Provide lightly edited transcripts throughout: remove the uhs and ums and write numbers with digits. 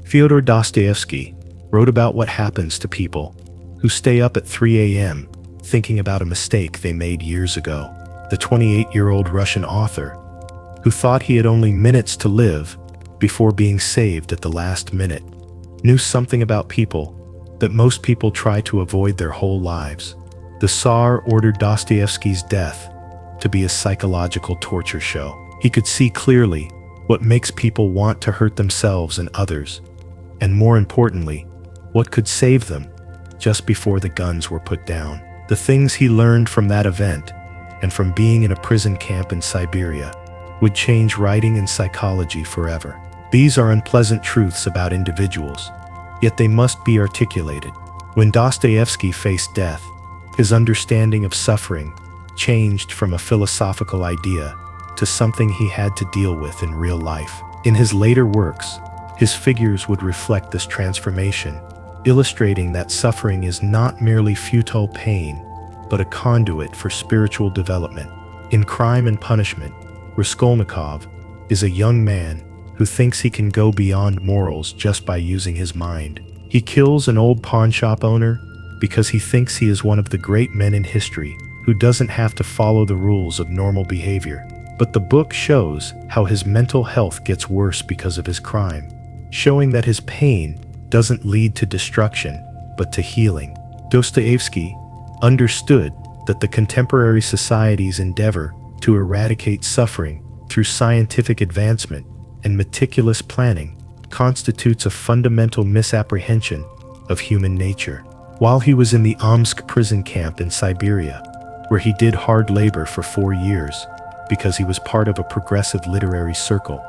Fyodor Dostoevsky wrote about what happens to people who stay up at 3 a.m. thinking about a mistake they made years ago. The 28-year-old Russian author, who thought he had only minutes to live before being saved at the last minute, knew something about people that most people try to avoid their whole lives. The Tsar ordered Dostoevsky's death to be a psychological torture show. He could see clearly what makes people want to hurt themselves and others, and more importantly, what could save them just before the guns were put down. The things he learned from that event and from being in a prison camp in Siberia would change writing and psychology forever. These are unpleasant truths about individuals, yet they must be articulated. When Dostoevsky faced death, his understanding of suffering changed from a philosophical idea to something he had to deal with in real life. In his later works, his figures would reflect this transformation, illustrating that suffering is not merely futile pain, but a conduit for spiritual development. In Crime and Punishment, Raskolnikov is a young man who thinks he can go beyond morals just by using his mind. He kills an old pawnshop owner because he thinks he is one of the great men in history who doesn't have to follow the rules of normal behavior. But the book shows how his mental health gets worse because of his crime, showing that his pain doesn't lead to destruction, but to healing. Dostoevsky understood that the contemporary society's endeavor to eradicate suffering through scientific advancement and meticulous planning constitutes a fundamental misapprehension of human nature. While he was in the Omsk prison camp in Siberia, where he did hard labor for 4 years because he was part of a progressive literary circle,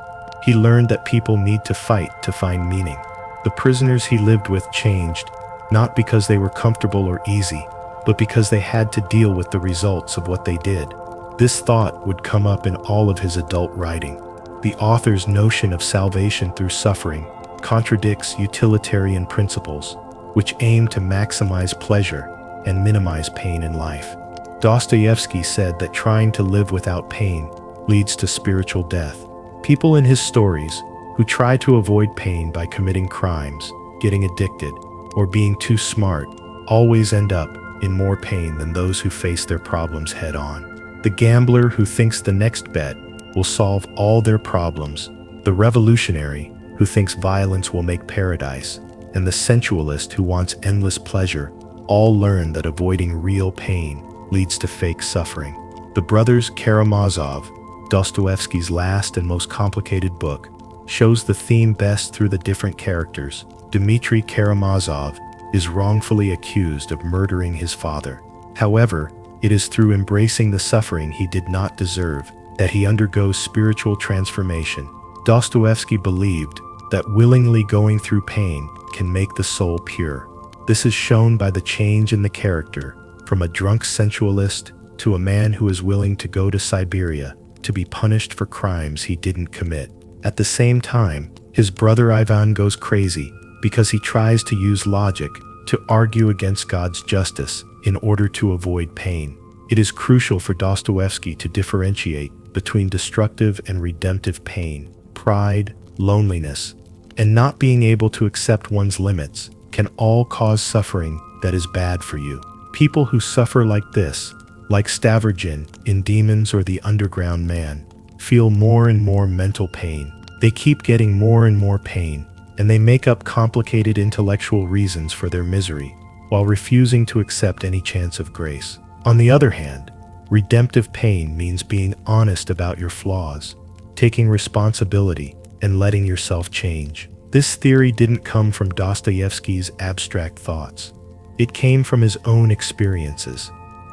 he learned that people need to fight to find meaning. The prisoners he lived with changed, not because they were comfortable or easy, but because they had to deal with the results of what they did. This thought would come up in all of his adult writing. The author's notion of salvation through suffering contradicts utilitarian principles, which aim to maximize pleasure and minimize pain in life. Dostoevsky said that trying to live without pain leads to spiritual death. People in his stories who try to avoid pain by committing crimes, getting addicted, or being too smart always end up in more pain than those who face their problems head-on. The gambler who thinks the next bet will solve all their problems, the revolutionary who thinks violence will make paradise, and the sensualist who wants endless pleasure all learn that avoiding real pain leads to fake suffering. The Brothers Karamazov, Dostoevsky's last and most complicated book, shows the theme best through the different characters. Dmitry Karamazov is wrongfully accused of murdering his father. However, it is through embracing the suffering he did not deserve that he undergoes spiritual transformation. Dostoevsky believed that willingly going through pain can make the soul pure. This is shown by the change in the character from a drunk sensualist to a man who is willing to go to Siberia to be punished for crimes he didn't commit. At the same time, his brother Ivan goes crazy because he tries to use logic to argue against God's justice in order to avoid pain. It is crucial for Dostoevsky to differentiate between destructive and redemptive pain. Pride, loneliness, and not being able to accept one's limits can all cause suffering that is bad for you. People who suffer like this, like Stavrogin in Demons or The Underground Man, feel more and more mental pain. They keep getting more and more pain, and they make up complicated intellectual reasons for their misery, while refusing to accept any chance of grace. On the other hand, redemptive pain means being honest about your flaws, taking responsibility, and letting yourself change. This theory didn't come from Dostoevsky's abstract thoughts. It came from his own experiences.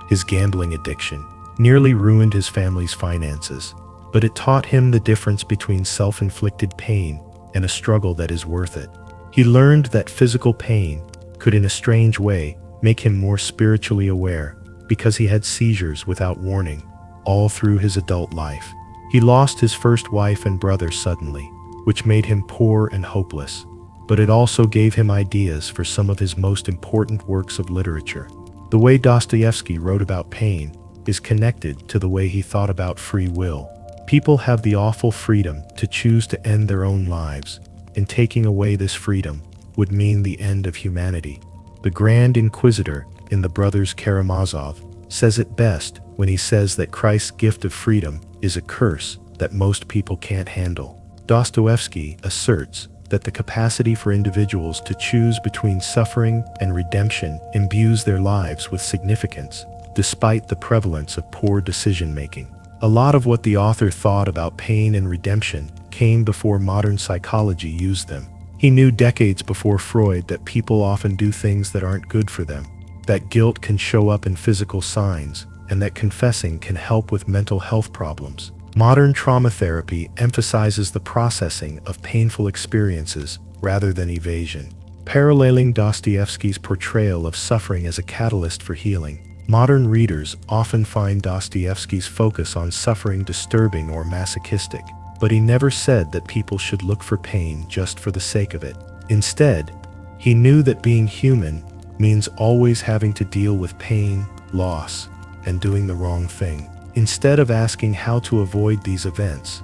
His gambling addiction nearly ruined his family's finances, but it taught him the difference between self-inflicted pain and a struggle that is worth it. He learned that physical pain could, in a strange way, make him more spiritually aware because he had seizures without warning all through his adult life. He lost his first wife and brother suddenly, which made him poor and hopeless, but it also gave him ideas for some of his most important works of literature. The way Dostoevsky wrote about pain is connected to the way he thought about free will. People have the awful freedom to choose to end their own lives, and taking away this freedom would mean the end of humanity. The Grand Inquisitor in the Brothers Karamazov says it best when he says that Christ's gift of freedom is a curse that most people can't handle. Dostoevsky asserts that the capacity for individuals to choose between suffering and redemption imbues their lives with significance, despite the prevalence of poor decision-making. A lot of what the author thought about pain and redemption came before modern psychology used them. He knew decades before Freud that people often do things that aren't good for them, that guilt can show up in physical signs, and that confessing can help with mental health problems. Modern trauma therapy emphasizes the processing of painful experiences rather than evasion. Paralleling Dostoevsky's portrayal of suffering as a catalyst for healing, modern readers often find Dostoevsky's focus on suffering disturbing or masochistic, but he never said that people should look for pain just for the sake of it. Instead, he knew that being human means always having to deal with pain, loss, and doing the wrong thing. Instead of asking how to avoid these events,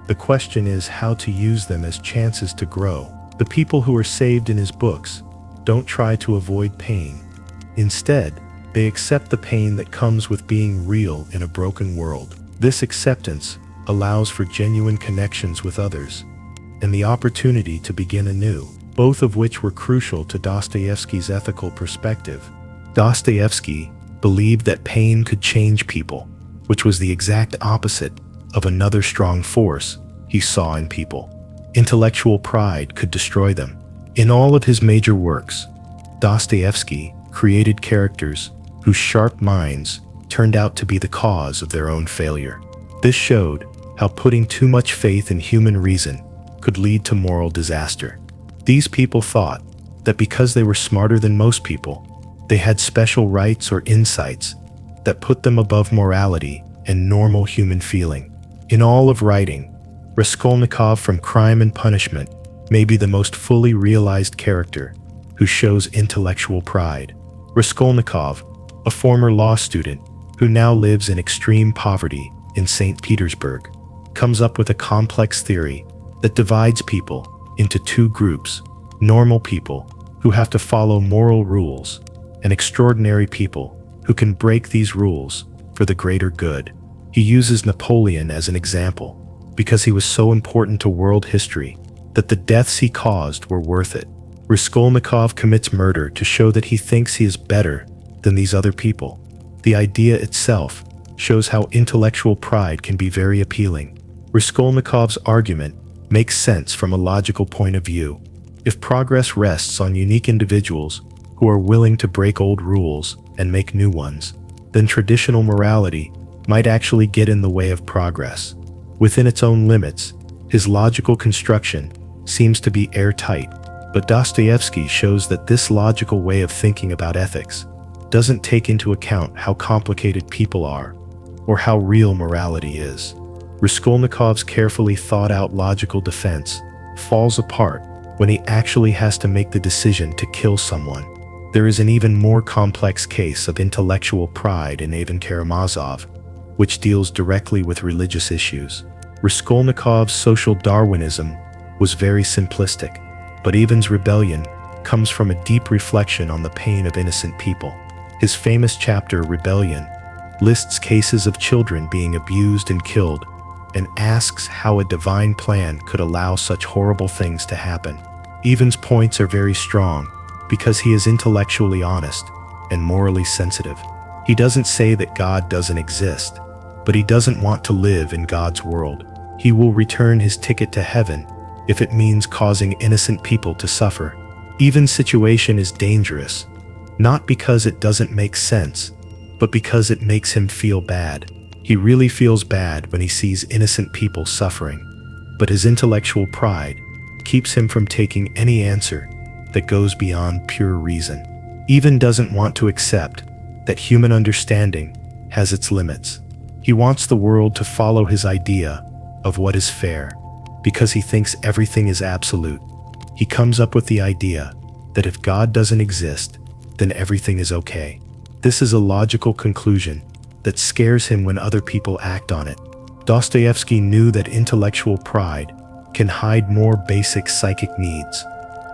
the question is how to use them as chances to grow. The people who are saved in his books don't try to avoid pain. Instead, they accept the pain that comes with being real in a broken world. This acceptance allows for genuine connections with others and the opportunity to begin anew, both of which were crucial to Dostoevsky's ethical perspective. Dostoevsky believed that pain could change people, which was the exact opposite of another strong force he saw in people. Intellectual pride could destroy them. In all of his major works, Dostoevsky created characters whose sharp minds turned out to be the cause of their own failure. This showed how putting too much faith in human reason could lead to moral disaster. These people thought that because they were smarter than most people, they had special rights or insights that put them above morality and normal human feeling. In all of writing, Raskolnikov from Crime and Punishment may be the most fully realized character who shows intellectual pride. Raskolnikov, a former law student who now lives in extreme poverty in St. Petersburg, comes up with a complex theory that divides people into two groups: normal people who have to follow moral rules, and extraordinary people who can break these rules for the greater good. He uses Napoleon as an example because he was so important to world history that the deaths he caused were worth it. Raskolnikov commits murder to show that he thinks he is better than these other people. The idea itself shows how intellectual pride can be very appealing. Raskolnikov's argument makes sense from a logical point of view. If progress rests on unique individuals who are willing to break old rules and make new ones, then traditional morality might actually get in the way of progress. Within its own limits, his logical construction seems to be airtight, but Dostoevsky shows that this logical way of thinking about ethics doesn't take into account how complicated people are or how real morality is. Raskolnikov's carefully thought-out logical defense falls apart when he actually has to make the decision to kill someone. There is an even more complex case of intellectual pride in Ivan Karamazov, which deals directly with religious issues. Raskolnikov's social Darwinism was very simplistic, but Ivan's rebellion comes from a deep reflection on the pain of innocent people. His famous chapter, Rebellion, lists cases of children being abused and killed, and asks how a divine plan could allow such horrible things to happen. Ivan's points are very strong because he is intellectually honest and morally sensitive. He doesn't say that God doesn't exist, but he doesn't want to live in God's world. He will return his ticket to heaven if it means causing innocent people to suffer. Ivan's situation is dangerous, not because it doesn't make sense, but because it makes him feel bad. He really feels bad when he sees innocent people suffering, but his intellectual pride keeps him from taking any answer that goes beyond pure reason. Ivan doesn't want to accept that human understanding has its limits. He wants the world to follow his idea of what is fair, because he thinks everything is absolute. He comes up with the idea that if God doesn't exist, then everything is okay. This is a logical conclusion that scares him when other people act on it. Dostoevsky knew that intellectual pride can hide more basic psychic needs.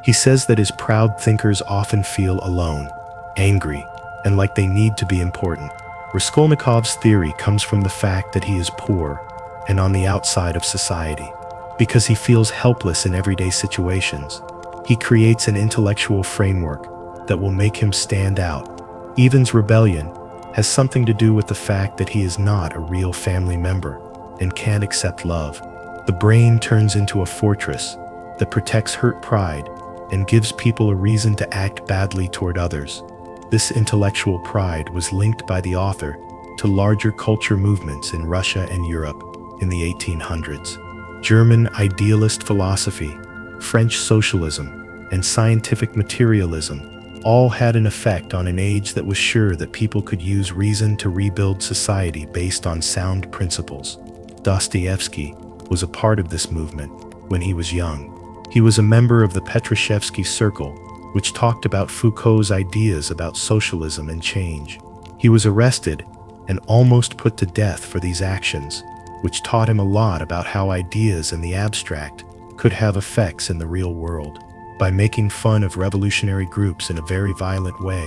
He says that his proud thinkers often feel alone, angry, and like they need to be important. Raskolnikov's theory comes from the fact that he is poor and on the outside of society. Because he feels helpless in everyday situations, he creates an intellectual framework that will make him stand out. Ivan's rebellion has something to do with the fact that he is not a real family member and can't accept love. The brain turns into a fortress that protects hurt pride and gives people a reason to act badly toward others. This intellectual pride was linked by the author to larger culture movements in Russia and Europe in the 1800s. German idealist philosophy, French socialism, and scientific materialism all had an effect on an age that was sure that people could use reason to rebuild society based on sound principles. Dostoevsky was a part of this movement when he was young. He was a member of the Petrashevsky Circle, which talked about Foucault's ideas about socialism and change. He was arrested and almost put to death for these actions, which taught him a lot about how ideas in the abstract could have effects in the real world. By making fun of revolutionary groups in a very violent way,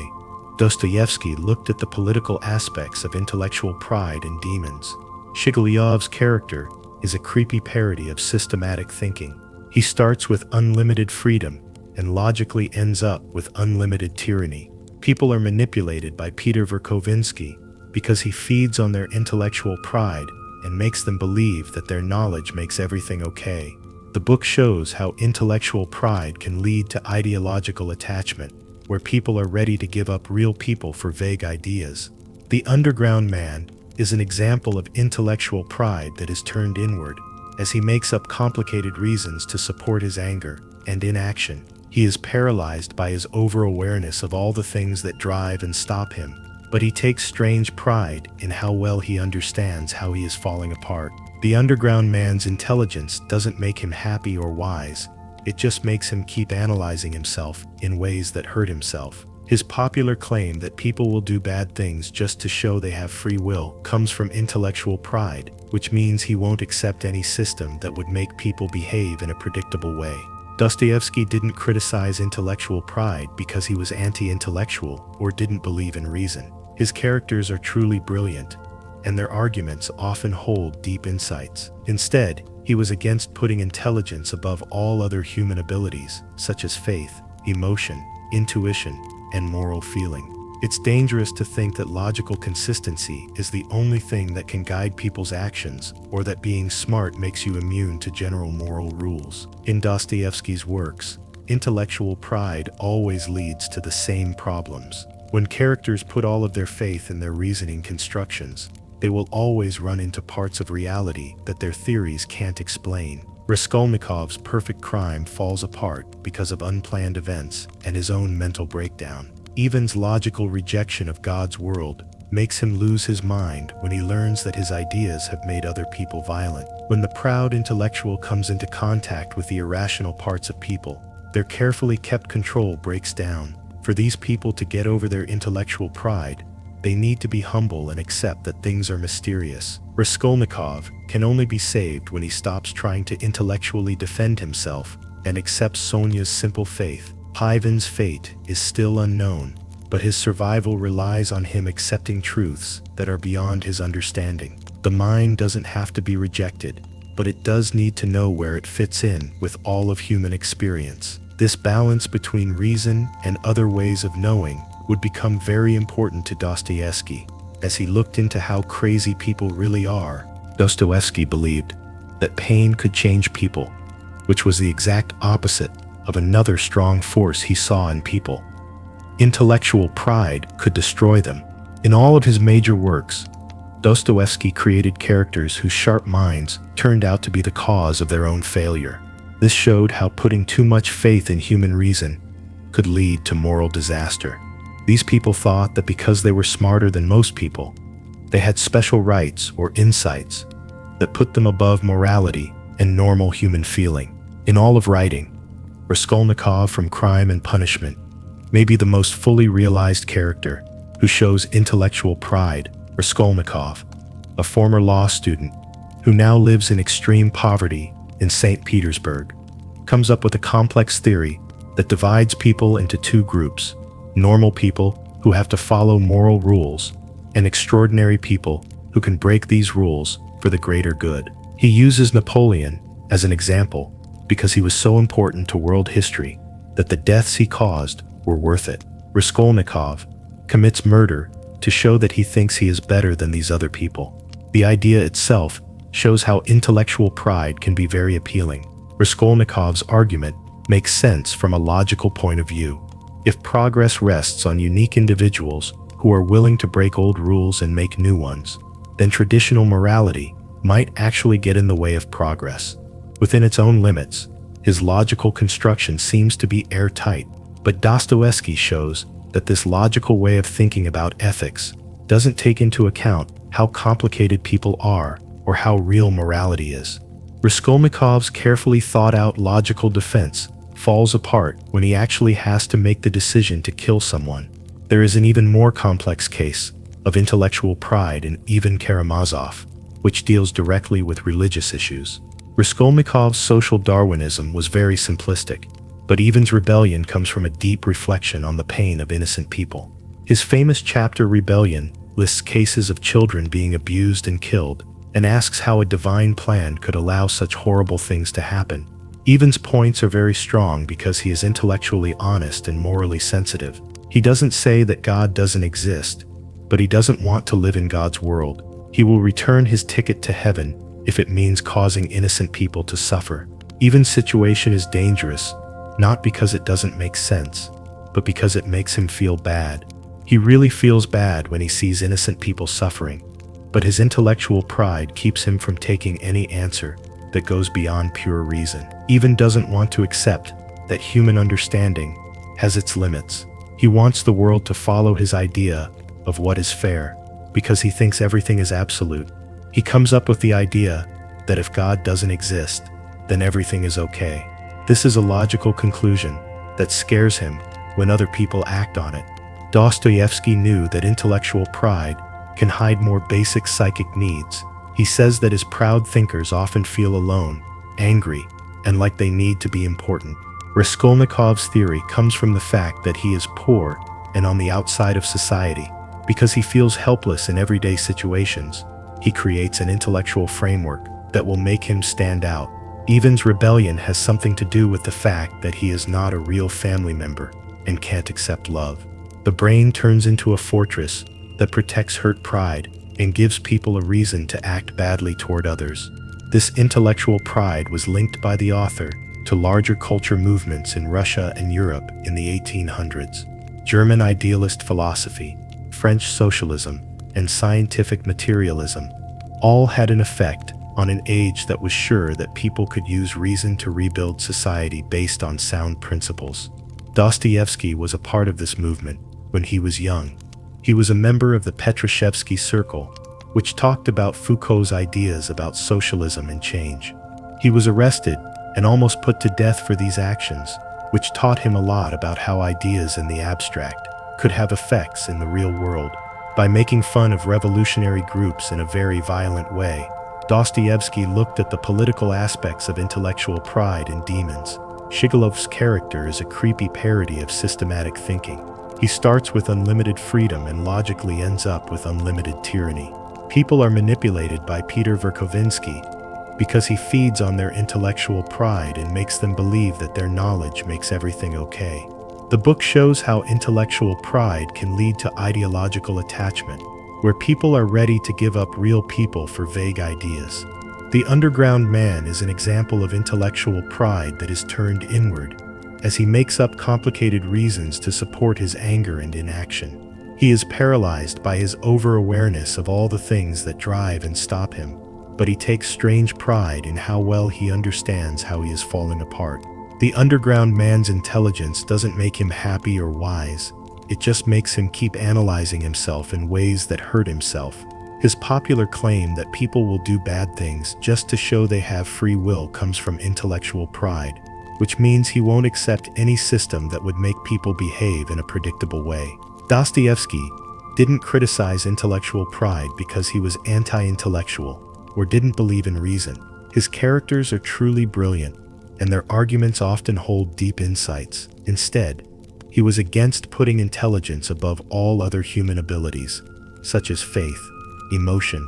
Dostoevsky looked at the political aspects of intellectual pride and demons. Shigalyov's character is a creepy parody of systematic thinking. He starts with unlimited freedom and logically ends up with unlimited tyranny. People are manipulated by Peter Verkovensky because he feeds on their intellectual pride and makes them believe that their knowledge makes everything okay. The book shows how intellectual pride can lead to ideological attachment, where people are ready to give up real people for vague ideas. The Underground Man is an example of intellectual pride that is turned inward, as he makes up complicated reasons to support his anger and inaction. He is paralyzed by his overawareness of all the things that drive and stop him, but he takes strange pride in how well he understands how he is falling apart. The Underground Man's intelligence doesn't make him happy or wise, it just makes him keep analyzing himself in ways that hurt himself. His popular claim that people will do bad things just to show they have free will comes from intellectual pride, which means he won't accept any system that would make people behave in a predictable way. Dostoevsky didn't criticize intellectual pride because he was anti-intellectual or didn't believe in reason. His characters are truly brilliant, and their arguments often hold deep insights. Instead, he was against putting intelligence above all other human abilities, such as faith, emotion, intuition, and moral feeling. It's dangerous to think that logical consistency is the only thing that can guide people's actions, or that being smart makes you immune to general moral rules. In Dostoevsky's works, intellectual pride always leads to the same problems. When characters put all of their faith in their reasoning constructions, they will always run into parts of reality that their theories can't explain. Raskolnikov's perfect crime falls apart because of unplanned events and his own mental breakdown. Ivan's logical rejection of God's world makes him lose his mind when he learns that his ideas have made other people violent. When the proud intellectual comes into contact with the irrational parts of people, their carefully kept control breaks down. For these people to get over their intellectual pride, they need to be humble and accept that things are mysterious. Raskolnikov can only be saved when he stops trying to intellectually defend himself and accepts Sonia's simple faith. Ivan's fate is still unknown, but his survival relies on him accepting truths that are beyond his understanding. The mind doesn't have to be rejected, but it does need to know where it fits in with all of human experience. This balance between reason and other ways of knowing would become very important to Dostoevsky as he looked into how crazy people really are. Dostoevsky believed that pain could change people, which was the exact opposite of another strong force he saw in people. Intellectual pride could destroy them. In all of his major works, Dostoevsky created characters whose sharp minds turned out to be the cause of their own failure. This showed how putting too much faith in human reason could lead to moral disaster. These people thought that because they were smarter than most people, they had special rights or insights that put them above morality and normal human feeling. In all of writing, Raskolnikov from Crime and Punishment may be the most fully realized character who shows intellectual pride. Raskolnikov, a former law student who now lives in extreme poverty in St. Petersburg, comes up with a complex theory that divides people into two groups: normal people who have to follow moral rules, and extraordinary people who can break these rules for the greater good. He uses Napoleon as an example because he was so important to world history that the deaths he caused were worth it. Raskolnikov commits murder to show that he thinks he is better than these other people. The idea itself shows how intellectual pride can be very appealing. Raskolnikov's argument makes sense from a logical point of view. If progress rests on unique individuals who are willing to break old rules and make new ones, then traditional morality might actually get in the way of progress. Within its own limits, his logical construction seems to be airtight, but Dostoevsky shows that this logical way of thinking about ethics doesn't take into account how complicated people are or how real morality is. Raskolnikov's carefully thought-out logical defense falls apart when he actually has to make the decision to kill someone. There is an even more complex case of intellectual pride in Ivan Karamazov, which deals directly with religious issues. Raskolnikov's social Darwinism was very simplistic, but Ivan's rebellion comes from a deep reflection on the pain of innocent people. His famous chapter Rebellion lists cases of children being abused and killed, and asks how a divine plan could allow such horrible things to happen. Ivan's points are very strong because he is intellectually honest and morally sensitive. He doesn't say that God doesn't exist, but he doesn't want to live in God's world. He will return his ticket to heaven if it means causing innocent people to suffer. Ivan's situation is dangerous, not because it doesn't make sense, but because it makes him feel bad. He really feels bad when he sees innocent people suffering, but his intellectual pride keeps him from taking any answer that goes beyond pure reason. Ivan doesn't want to accept that human understanding has its limits. He wants the world to follow his idea of what is fair, because he thinks everything is absolute. He comes up with the idea that if God doesn't exist, then everything is okay. This is a logical conclusion that scares him when other people act on it. Dostoevsky knew that intellectual pride can hide more basic psychic needs. He says that his proud thinkers often feel alone, angry, and like they need to be important. Raskolnikov's theory comes from the fact that he is poor and on the outside of society. Because he feels helpless in everyday situations, he creates an intellectual framework that will make him stand out. Ivan's rebellion has something to do with the fact that he is not a real family member and can't accept love. The brain turns into a fortress that protects hurt pride and gives people a reason to act badly toward others. This intellectual pride was linked by the author to larger culture movements in Russia and Europe in the 1800s. German idealist philosophy, French socialism, and scientific materialism all had an effect on an age that was sure that people could use reason to rebuild society based on sound principles. Dostoevsky was a part of this movement when he was young. He was a member of the Petrushevsky Circle, which talked about Foucault's ideas about socialism and change. He was arrested and almost put to death for these actions, which taught him a lot about how ideas in the abstract could have effects in the real world. By making fun of revolutionary groups in a very violent way, Dostoevsky looked at the political aspects of intellectual pride and demons. Shigalov's character is a creepy parody of systematic thinking. He starts with unlimited freedom and logically ends up with unlimited tyranny. People are manipulated by Peter Verkovensky because he feeds on their intellectual pride and makes them believe that their knowledge makes everything okay. The book shows how intellectual pride can lead to ideological attachment, where people are ready to give up real people for vague ideas. The underground man is an example of intellectual pride that is turned inward, as he makes up complicated reasons to support his anger and inaction. He is paralyzed by his overawareness of all the things that drive and stop him, but he takes strange pride in how well he understands how he is falling apart. The underground man's intelligence doesn't make him happy or wise. It just makes him keep analyzing himself in ways that hurt himself. His popular claim that people will do bad things just to show they have free will comes from intellectual pride, which means he won't accept any system that would make people behave in a predictable way. Dostoevsky didn't criticize intellectual pride because he was anti-intellectual or didn't believe in reason. His characters are truly brilliant, and their arguments often hold deep insights. Instead, he was against putting intelligence above all other human abilities, such as faith, emotion,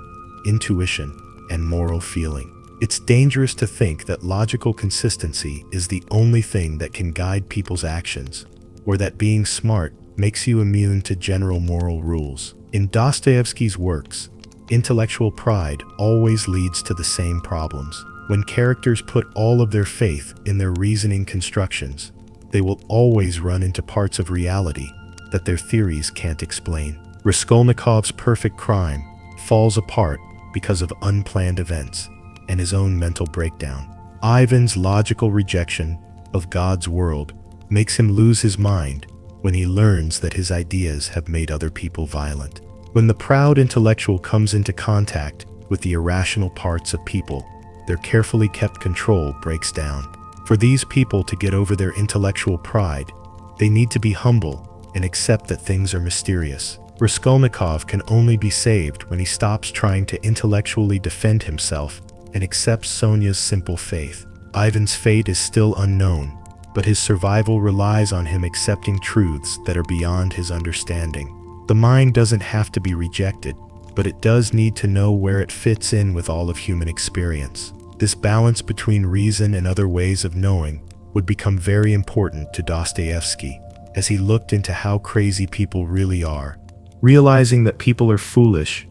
intuition, and moral feeling. It's dangerous to think that logical consistency is the only thing that can guide people's actions, or that being smart makes you immune to general moral rules. In Dostoevsky's works, intellectual pride always leads to the same problems. When characters put all of their faith in their reasoning constructions, they will always run into parts of reality that their theories can't explain. Raskolnikov's perfect crime falls apart because of unplanned events and his own mental breakdown. Ivan's logical rejection of God's world makes him lose his mind when he learns that his ideas have made other people violent. When the proud intellectual comes into contact with the irrational parts of people, their carefully kept control breaks down. For these people to get over their intellectual pride, they need to be humble and accept that things are mysterious. Raskolnikov can only be saved when he stops trying to intellectually defend himself and accepts Sonia's simple faith. Ivan's fate is still unknown, but his survival relies on him accepting truths that are beyond his understanding. The mind doesn't have to be rejected, but it does need to know where it fits in with all of human experience. This balance between reason and other ways of knowing would become very important to Dostoevsky as he looked into how crazy people really are. Realizing that people are foolish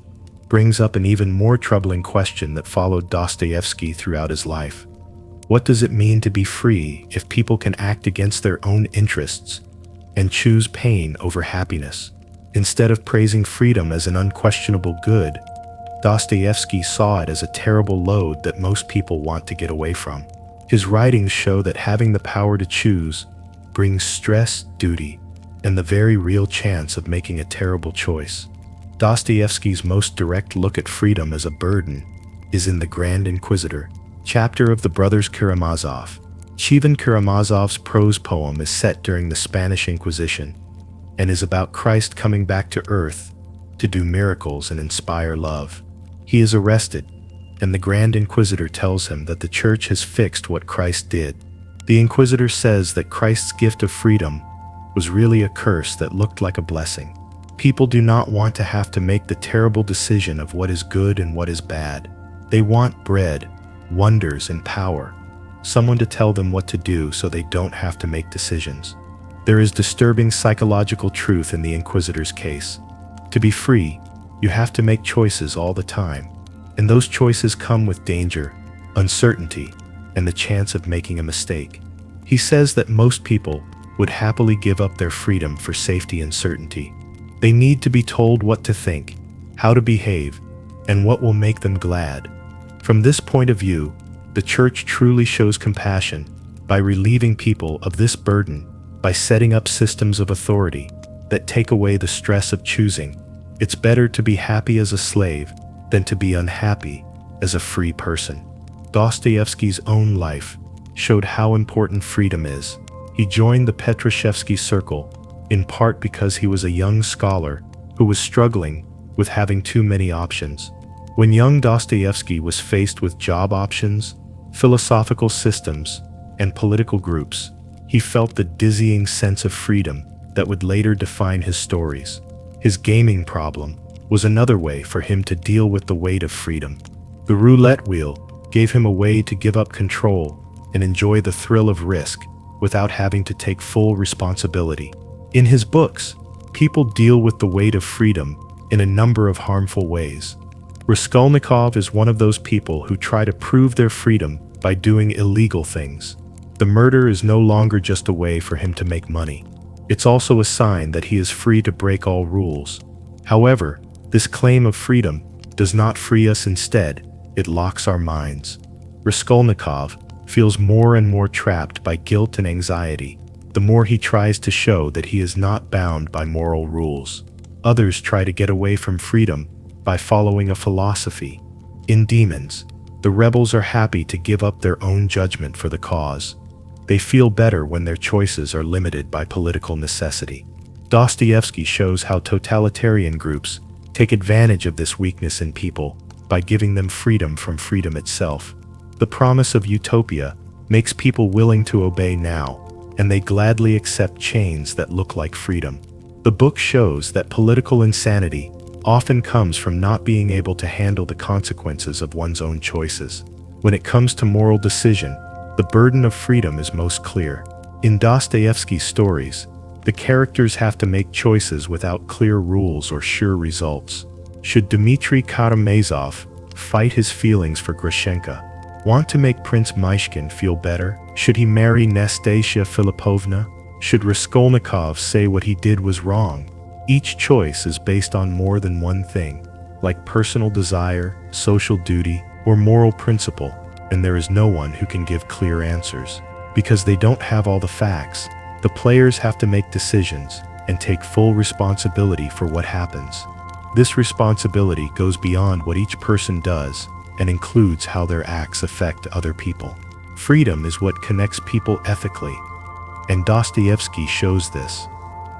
brings up an even more troubling question that followed Dostoevsky throughout his life. What does it mean to be free if people can act against their own interests and choose pain over happiness? Instead of praising freedom as an unquestionable good, Dostoevsky saw it as a terrible load that most people want to get away from. His writings show that having the power to choose brings stress, duty, and the very real chance of making a terrible choice. Dostoevsky's most direct look at freedom as a burden is in The Grand Inquisitor, chapter of the brothers Karamazov. Ivan Karamazov's prose poem is set during the Spanish Inquisition and is about Christ coming back to earth to do miracles and inspire love. He is arrested, and the Grand Inquisitor tells him that the Church has fixed what Christ did. The Inquisitor says that Christ's gift of freedom was really a curse that looked like a blessing. People do not want to have to make the terrible decision of what is good and what is bad. They want bread, wonders, and power, someone to tell them what to do so they don't have to make decisions. There is disturbing psychological truth in the Inquisitor's case. To be free, you have to make choices all the time, and those choices come with danger, uncertainty, and the chance of making a mistake. He says that most people would happily give up their freedom for safety and certainty. They need to be told what to think, how to behave, and what will make them glad. From this point of view, the Church truly shows compassion by relieving people of this burden, by setting up systems of authority that take away the stress of choosing. It's better to be happy as a slave than to be unhappy as a free person. Dostoevsky's own life showed how important freedom is. He joined the Petrashevsky Circle in part because he was a young scholar who was struggling with having too many options. When young Dostoevsky was faced with job options, philosophical systems, and political groups, he felt the dizzying sense of freedom that would later define his stories. His gaming problem was another way for him to deal with the weight of freedom. The roulette wheel gave him a way to give up control and enjoy the thrill of risk without having to take full responsibility. In his books, people deal with the weight of freedom in a number of harmful ways. Raskolnikov is one of those people who try to prove their freedom by doing illegal things. The murder is no longer just a way for him to make money. It's also a sign that he is free to break all rules. However, this claim of freedom does not free us. Instead, it locks our minds. Raskolnikov feels more and more trapped by guilt and anxiety, the more he tries to show that he is not bound by moral rules. Others try to get away from freedom by following a philosophy. In Demons, the rebels are happy to give up their own judgment for the cause. They feel better when their choices are limited by political necessity. Dostoevsky shows how totalitarian groups take advantage of this weakness in people by giving them freedom from freedom itself. The promise of utopia makes people willing to obey now, and they gladly accept chains that look like freedom. The book shows that political insanity often comes from not being able to handle the consequences of one's own choices. When it comes to moral decision, the burden of freedom is most clear. In Dostoevsky's stories, the characters have to make choices without clear rules or sure results. Should Dmitry Karamazov fight his feelings for Grushenka? Want to make Prince Myshkin feel better? Should he marry Nastasia Filipovna? Should Raskolnikov say what he did was wrong? Each choice is based on more than one thing, like personal desire, social duty, or moral principle, and there is no one who can give clear answers. Because they don't have all the facts, the players have to make decisions and take full responsibility for what happens. This responsibility goes beyond what each person does and includes how their acts affect other people. Freedom is what connects people ethically, and Dostoevsky shows this.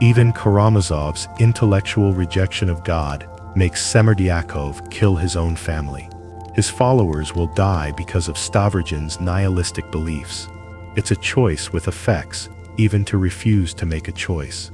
Even Karamazov's intellectual rejection of God makes Semerdyakov kill his own family. His followers will die because of Stavrogin's nihilistic beliefs. It's a choice with effects, even to refuse to make a choice.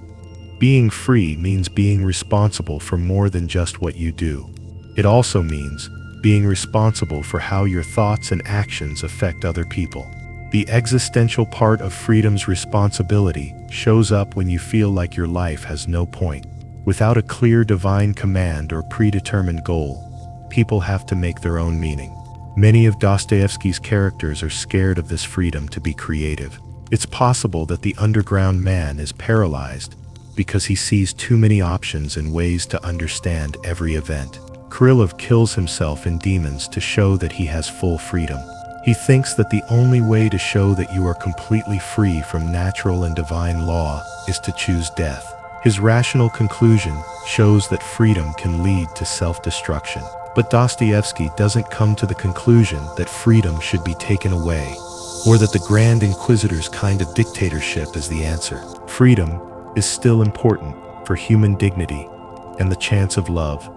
Being free means being responsible for more than just what you do. It also means being responsible for how your thoughts and actions affect other people. The existential part of freedom's responsibility shows up when you feel like your life has no point. Without a clear divine command or predetermined goal, people have to make their own meaning. Many of Dostoevsky's characters are scared of this freedom to be creative. It's possible that the underground man is paralyzed because he sees too many options and ways to understand every event. Krylov kills himself in Demons to show that he has full freedom. He thinks that the only way to show that you are completely free from natural and divine law is to choose death. His rational conclusion shows that freedom can lead to self-destruction. But Dostoevsky doesn't come to the conclusion that freedom should be taken away, or that the Grand Inquisitor's kind of dictatorship is the answer. Freedom is still important for human dignity and the chance of love,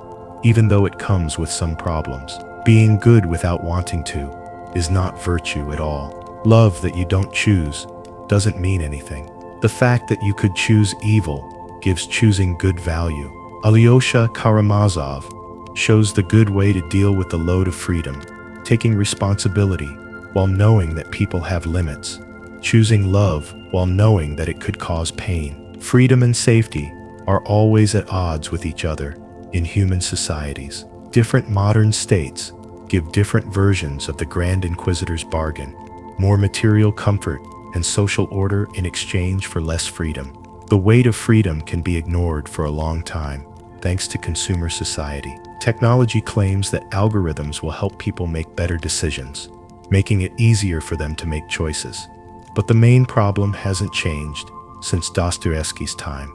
even though it comes with some problems. Being good without wanting to is not virtue at all. Love that you don't choose doesn't mean anything. The fact that you could choose evil gives choosing good value. Alyosha Karamazov shows the good way to deal with the load of freedom, taking responsibility while knowing that people have limits, choosing love while knowing that it could cause pain. Freedom and safety are always at odds with each other in human societies. Different modern states give different versions of the Grand Inquisitor's bargain: more material comfort and social order in exchange for less freedom. The weight of freedom can be ignored for a long time, thanks to consumer society. Technology claims that algorithms will help people make better decisions, making it easier for them to make choices. But the main problem hasn't changed since Dostoevsky's time.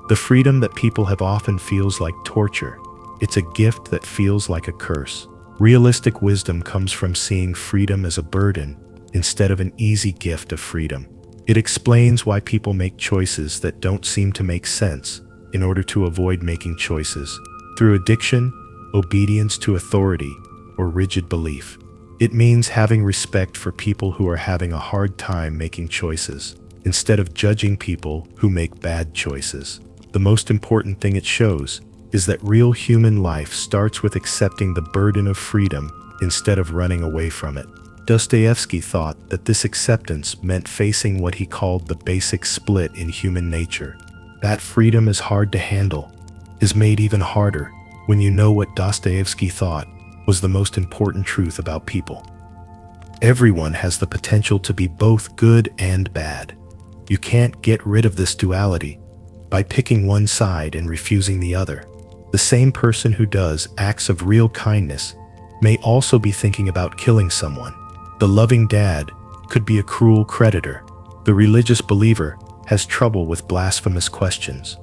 The freedom that people have often feels like torture. It's a gift that feels like a curse. Realistic wisdom comes from seeing freedom as a burden instead of an easy gift of freedom. It explains why people make choices that don't seem to make sense in order to avoid making choices, through addiction, obedience to authority, or rigid belief. It means having respect for people who are having a hard time making choices, instead of judging people who make bad choices. The most important thing it shows is that real human life starts with accepting the burden of freedom instead of running away from it. Dostoevsky thought that this acceptance meant facing what he called the basic split in human nature. That freedom is hard to handle, is made even harder when you know what Dostoevsky thought was the most important truth about people. Everyone has the potential to be both good and bad. You can't get rid of this duality by picking one side and refusing the other. The same person who does acts of real kindness may also be thinking about killing someone. The loving dad could be a cruel creditor. The religious believer has trouble with blasphemous questions.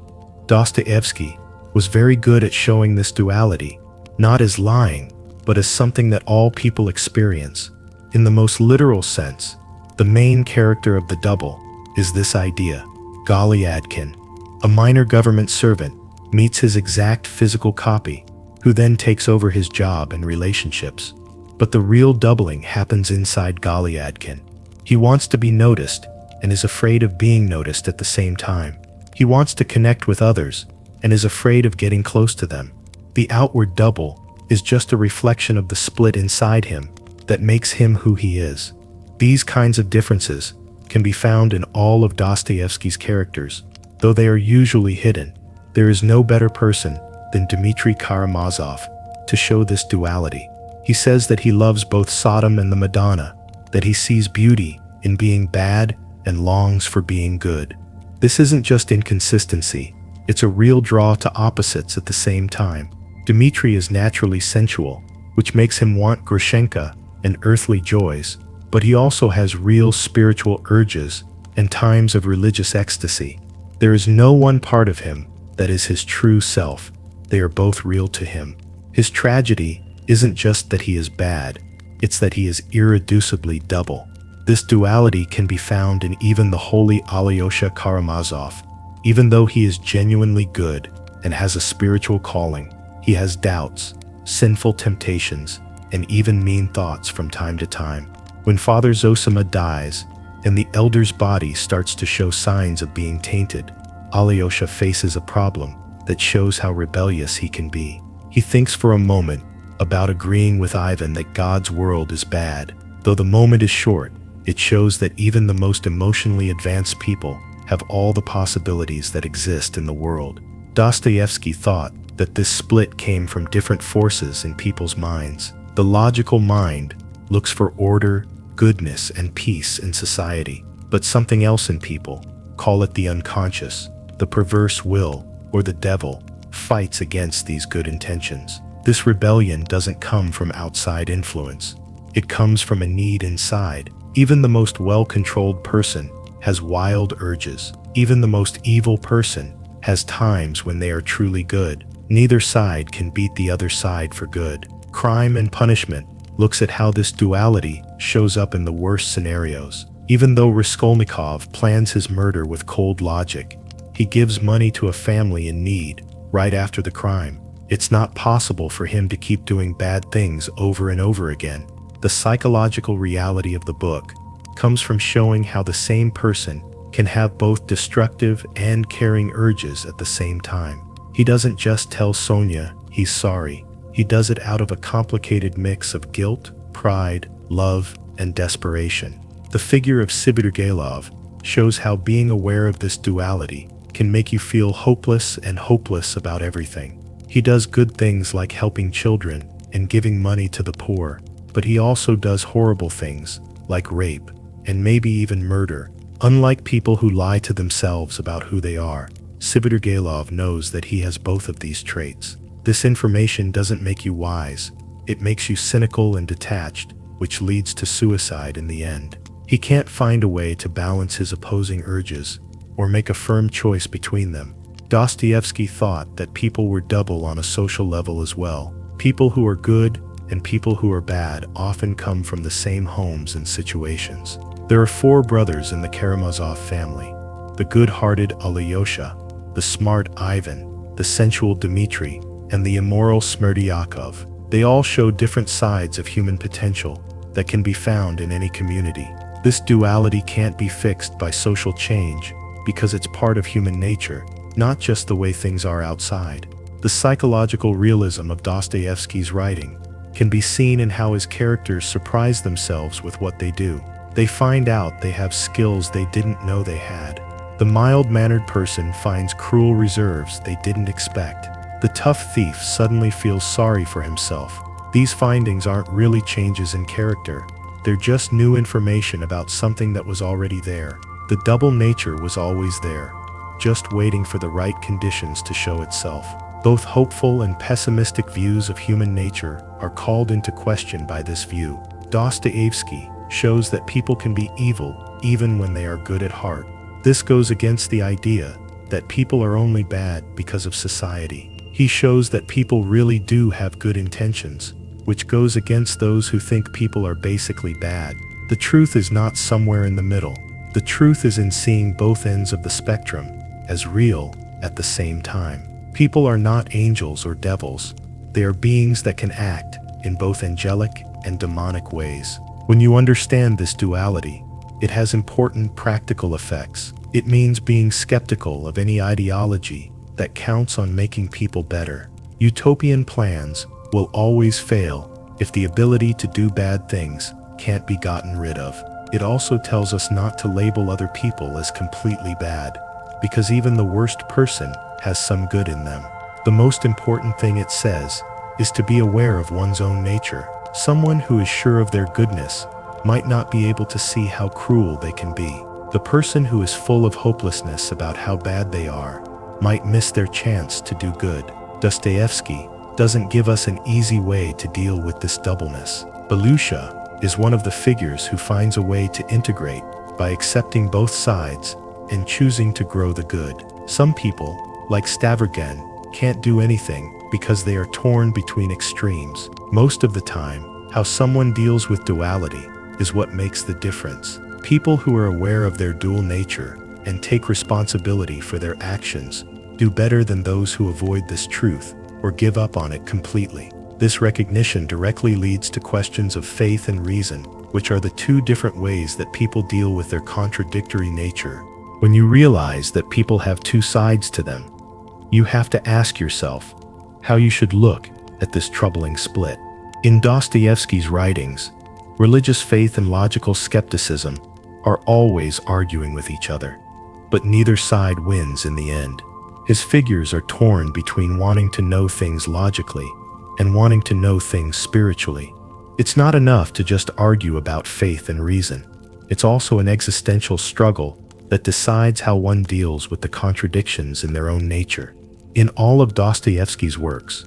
Dostoevsky was very good at showing this duality, not as lying, but as something that all people experience. In the most literal sense, the main character of the double is this idea. Goliadkin, a minor government servant, meets his exact physical copy, who then takes over his job and relationships. But the real doubling happens inside Goliadkin. He wants to be noticed and is afraid of being noticed at the same time. He wants to connect with others and is afraid of getting close to them. The outward double is just a reflection of the split inside him that makes him who he is. These kinds of differences can be found in all of Dostoevsky's characters, though they are usually hidden. There is no better person than Dmitry Karamazov to show this duality. He says that he loves both Sodom and the Madonna, that he sees beauty in being bad and longs for being good. This isn't just inconsistency, it's a real draw to opposites at the same time. Dmitry is naturally sensual, which makes him want Grushenka and earthly joys, but he also has real spiritual urges and times of religious ecstasy. There is no one part of him that is his true self. They are both real to him. His tragedy isn't just that he is bad, it's that he is irreducibly double. This duality can be found in even the holy Alyosha Karamazov. Even though he is genuinely good and has a spiritual calling, he has doubts, sinful temptations, and even mean thoughts from time to time. When Father Zosima dies, and the elder's body starts to show signs of being tainted, Alyosha faces a problem that shows how rebellious he can be. He thinks for a moment about agreeing with Ivan that God's world is bad. Though the moment is short, it shows that even the most emotionally advanced people have all the possibilities that exist in the world. Dostoevsky thought that this split came from different forces in people's minds. The logical mind looks for order, goodness, and peace in society, but something else in people, call it the unconscious, the perverse will, or the devil, fights against these good intentions. This rebellion doesn't come from outside influence. It comes from a need inside. Even the most well-controlled person has wild urges. Even the most evil person has times when they are truly good. Neither side can beat the other side for good. Crime and Punishment looks at how this duality shows up in the worst scenarios. Even though Raskolnikov plans his murder with cold logic, he gives money to a family in need right after the crime. It's not possible for him to keep doing bad things over and over again. The psychological reality of the book comes from showing how the same person can have both destructive and caring urges at the same time. He doesn't just tell Sonia he's sorry. He does it out of a complicated mix of guilt, pride, love, and desperation. The figure of Svidrigailov shows how being aware of this duality can make you feel hopeless and hopeless about everything. He does good things like helping children and giving money to the poor, but he also does horrible things like rape and maybe even murder. Unlike people who lie to themselves about who they are, Svidrigailov knows that he has both of these traits. This information doesn't make you wise, it makes you cynical and detached, which leads to suicide in the end. He can't find a way to balance his opposing urges or make a firm choice between them. Dostoevsky thought that people were double on a social level as well. People who are good and people who are bad often come from the same homes and situations. There are 4 brothers in the Karamazov family: the good-hearted Alyosha, the smart Ivan, the sensual Dmitry, and the immoral Smerdyakov. They all show different sides of human potential that can be found in any community. This duality can't be fixed by social change because it's part of human nature, not just the way things are outside. The psychological realism of Dostoevsky's writing can be seen in how his characters surprise themselves with what they do. They find out they have skills they didn't know they had. The mild-mannered person finds cruel reserves they didn't expect. The tough thief suddenly feels sorry for himself. These findings aren't really changes in character. They're just new information about something that was already there. The double nature was always there, just waiting for the right conditions to show itself. Both hopeful and pessimistic views of human nature are called into question by this view. Dostoevsky shows that people can be evil even when they are good at heart. This goes against the idea that people are only bad because of society. He shows that people really do have good intentions, which goes against those who think people are basically bad. The truth is not somewhere in the middle. The truth is in seeing both ends of the spectrum as real at the same time. People are not angels or devils. They are beings that can act in both angelic and demonic ways. When you understand this duality, it has important practical effects. It means being skeptical of any ideology that counts on making people better. Utopian plans will always fail if the ability to do bad things can't be gotten rid of. It also tells us not to label other people as completely bad, because even the worst person has some good in them. The most important thing it says is to be aware of one's own nature. Someone who is sure of their goodness might not be able to see how cruel they can be. The person who is full of hopelessness about how bad they are might miss their chance to do good. Dostoevsky doesn't give us an easy way to deal with this doubleness. Belusha is one of the figures who finds a way to integrate by accepting both sides and choosing to grow the good. Some people, like Stavrogin, can't do anything because they are torn between extremes. Most of the time, how someone deals with duality is what makes the difference. People who are aware of their dual nature and take responsibility for their actions do better than those who avoid this truth or give up on it completely. This recognition directly leads to questions of faith and reason, which are the two different ways that people deal with their contradictory nature. When you realize that people have two sides to them, you have to ask yourself how you should look at this troubling split. In Dostoevsky's writings, religious faith and logical skepticism are always arguing with each other, but neither side wins in the end. His figures are torn between wanting to know things logically and wanting to know things spiritually. It's not enough to just argue about faith and reason. It's also an existential struggle that decides how one deals with the contradictions in their own nature. In all of Dostoevsky's works,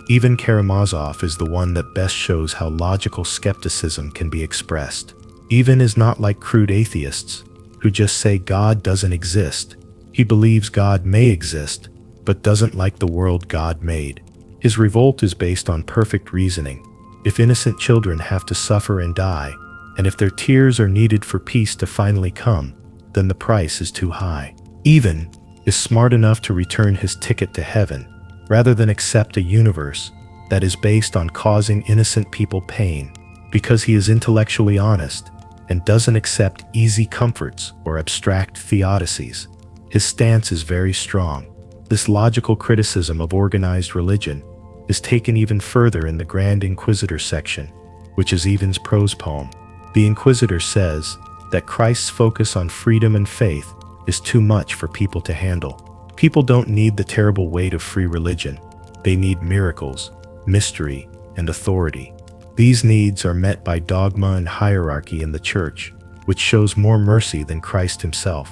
even Karamazov is the one that best shows how logical skepticism can be expressed. Ivan is not like crude atheists who just say God doesn't exist. He believes God may exist, but doesn't like the world God made. His revolt is based on perfect reasoning. If innocent children have to suffer and die, and if their tears are needed for peace to finally come, then the price is too high. Ivan is smart enough to return his ticket to heaven, rather than accept a universe that is based on causing innocent people pain, because he is intellectually honest and doesn't accept easy comforts or abstract theodicies. His stance is very strong. This logical criticism of organized religion is taken even further in the Grand Inquisitor section, which is Ivan's prose poem. The Inquisitor says that Christ's focus on freedom and faith is too much for people to handle. People don't need the terrible weight of free religion. They need miracles, mystery, and authority. These needs are met by dogma and hierarchy in the church, which shows more mercy than Christ himself.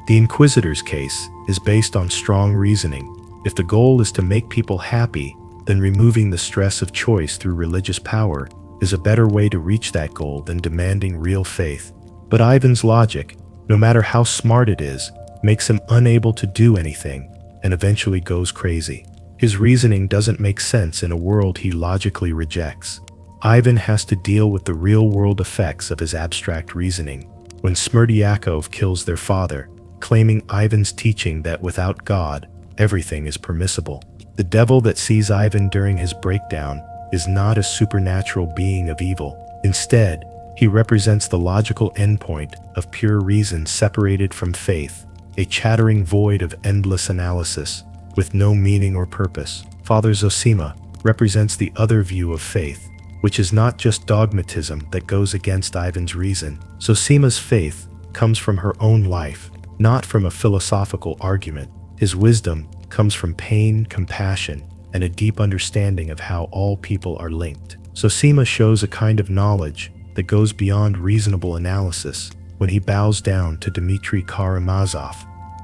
The Inquisitor's case is based on strong reasoning. If the goal is to make people happy, then removing the stress of choice through religious power is a better way to reach that goal than demanding real faith. But Ivan's logic, no matter how smart it is, makes him unable to do anything and eventually goes crazy. His reasoning doesn't make sense in a world he logically rejects. Ivan has to deal with the real-world effects of his abstract reasoning. When Smerdyakov kills their father, claiming Ivan's teaching that without God, everything is permissible. The devil that sees Ivan during his breakdown is not a supernatural being of evil. Instead, he represents the logical endpoint of pure reason separated from faith, a chattering void of endless analysis, with no meaning or purpose. Father Zosima represents the other view of faith, which is not just dogmatism that goes against Ivan's reason. Zosima's faith comes from her own life, not from a philosophical argument. His wisdom comes from pain, compassion, and a deep understanding of how all people are linked. Zosima shows a kind of knowledge that goes beyond reasonable analysis when he bows down to Dmitry Karamazov,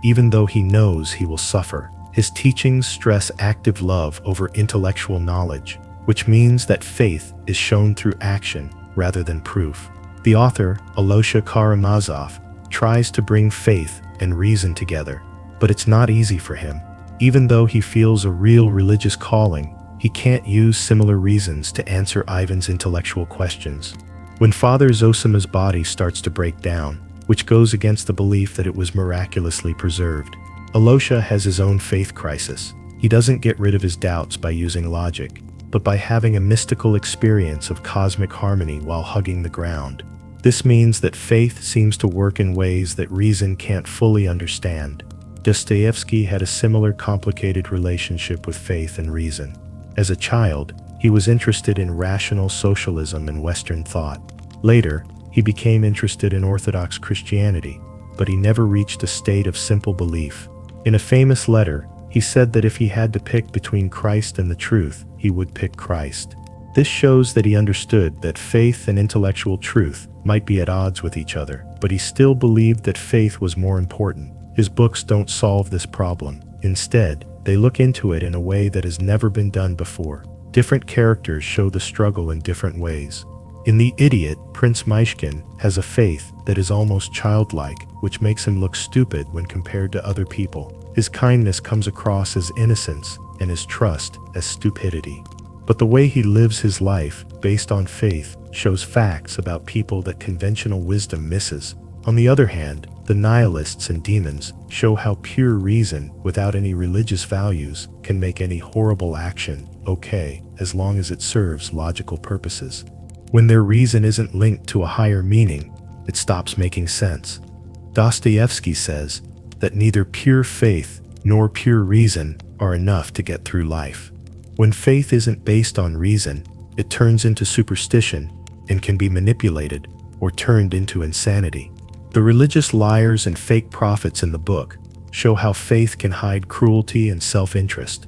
even though he knows he will suffer. His teachings stress active love over intellectual knowledge, which means that faith is shown through action rather than proof. The author, Alosha Karamazov, tries to bring faith and reason together, but it's not easy for him. Even though he feels a real religious calling, he can't use similar reasons to answer Ivan's intellectual questions. When Father Zosima's body starts to break down, which goes against the belief that it was miraculously preserved, Alosha has his own faith crisis. He doesn't get rid of his doubts by using logic, but by having a mystical experience of cosmic harmony while hugging the ground. This means that faith seems to work in ways that reason can't fully understand. Dostoevsky had a similar complicated relationship with faith and reason. As a child, he was interested in rational socialism and Western thought. Later, he became interested in Orthodox Christianity, but he never reached a state of simple belief. In a famous letter, he said that if he had to pick between Christ and the truth, he would pick Christ. This shows that he understood that faith and intellectual truth might be at odds with each other, but he still believed that faith was more important. His books don't solve this problem. Instead, they look into it in a way that has never been done before. Different characters show the struggle in different ways. In The Idiot, Prince Myshkin has a faith that is almost childlike, which makes him look stupid when compared to other people. His kindness comes across as innocence and his trust as stupidity. But the way he lives his life, based on faith, shows facts about people that conventional wisdom misses. On the other hand, the nihilists and demons show how pure reason, without any religious values, can make any horrible action okay, as long as it serves logical purposes. When their reason isn't linked to a higher meaning, it stops making sense. Dostoevsky says that neither pure faith nor pure reason are enough to get through life. When faith isn't based on reason, it turns into superstition and can be manipulated or turned into insanity. The religious liars and fake prophets in the book show how faith can hide cruelty and self-interest.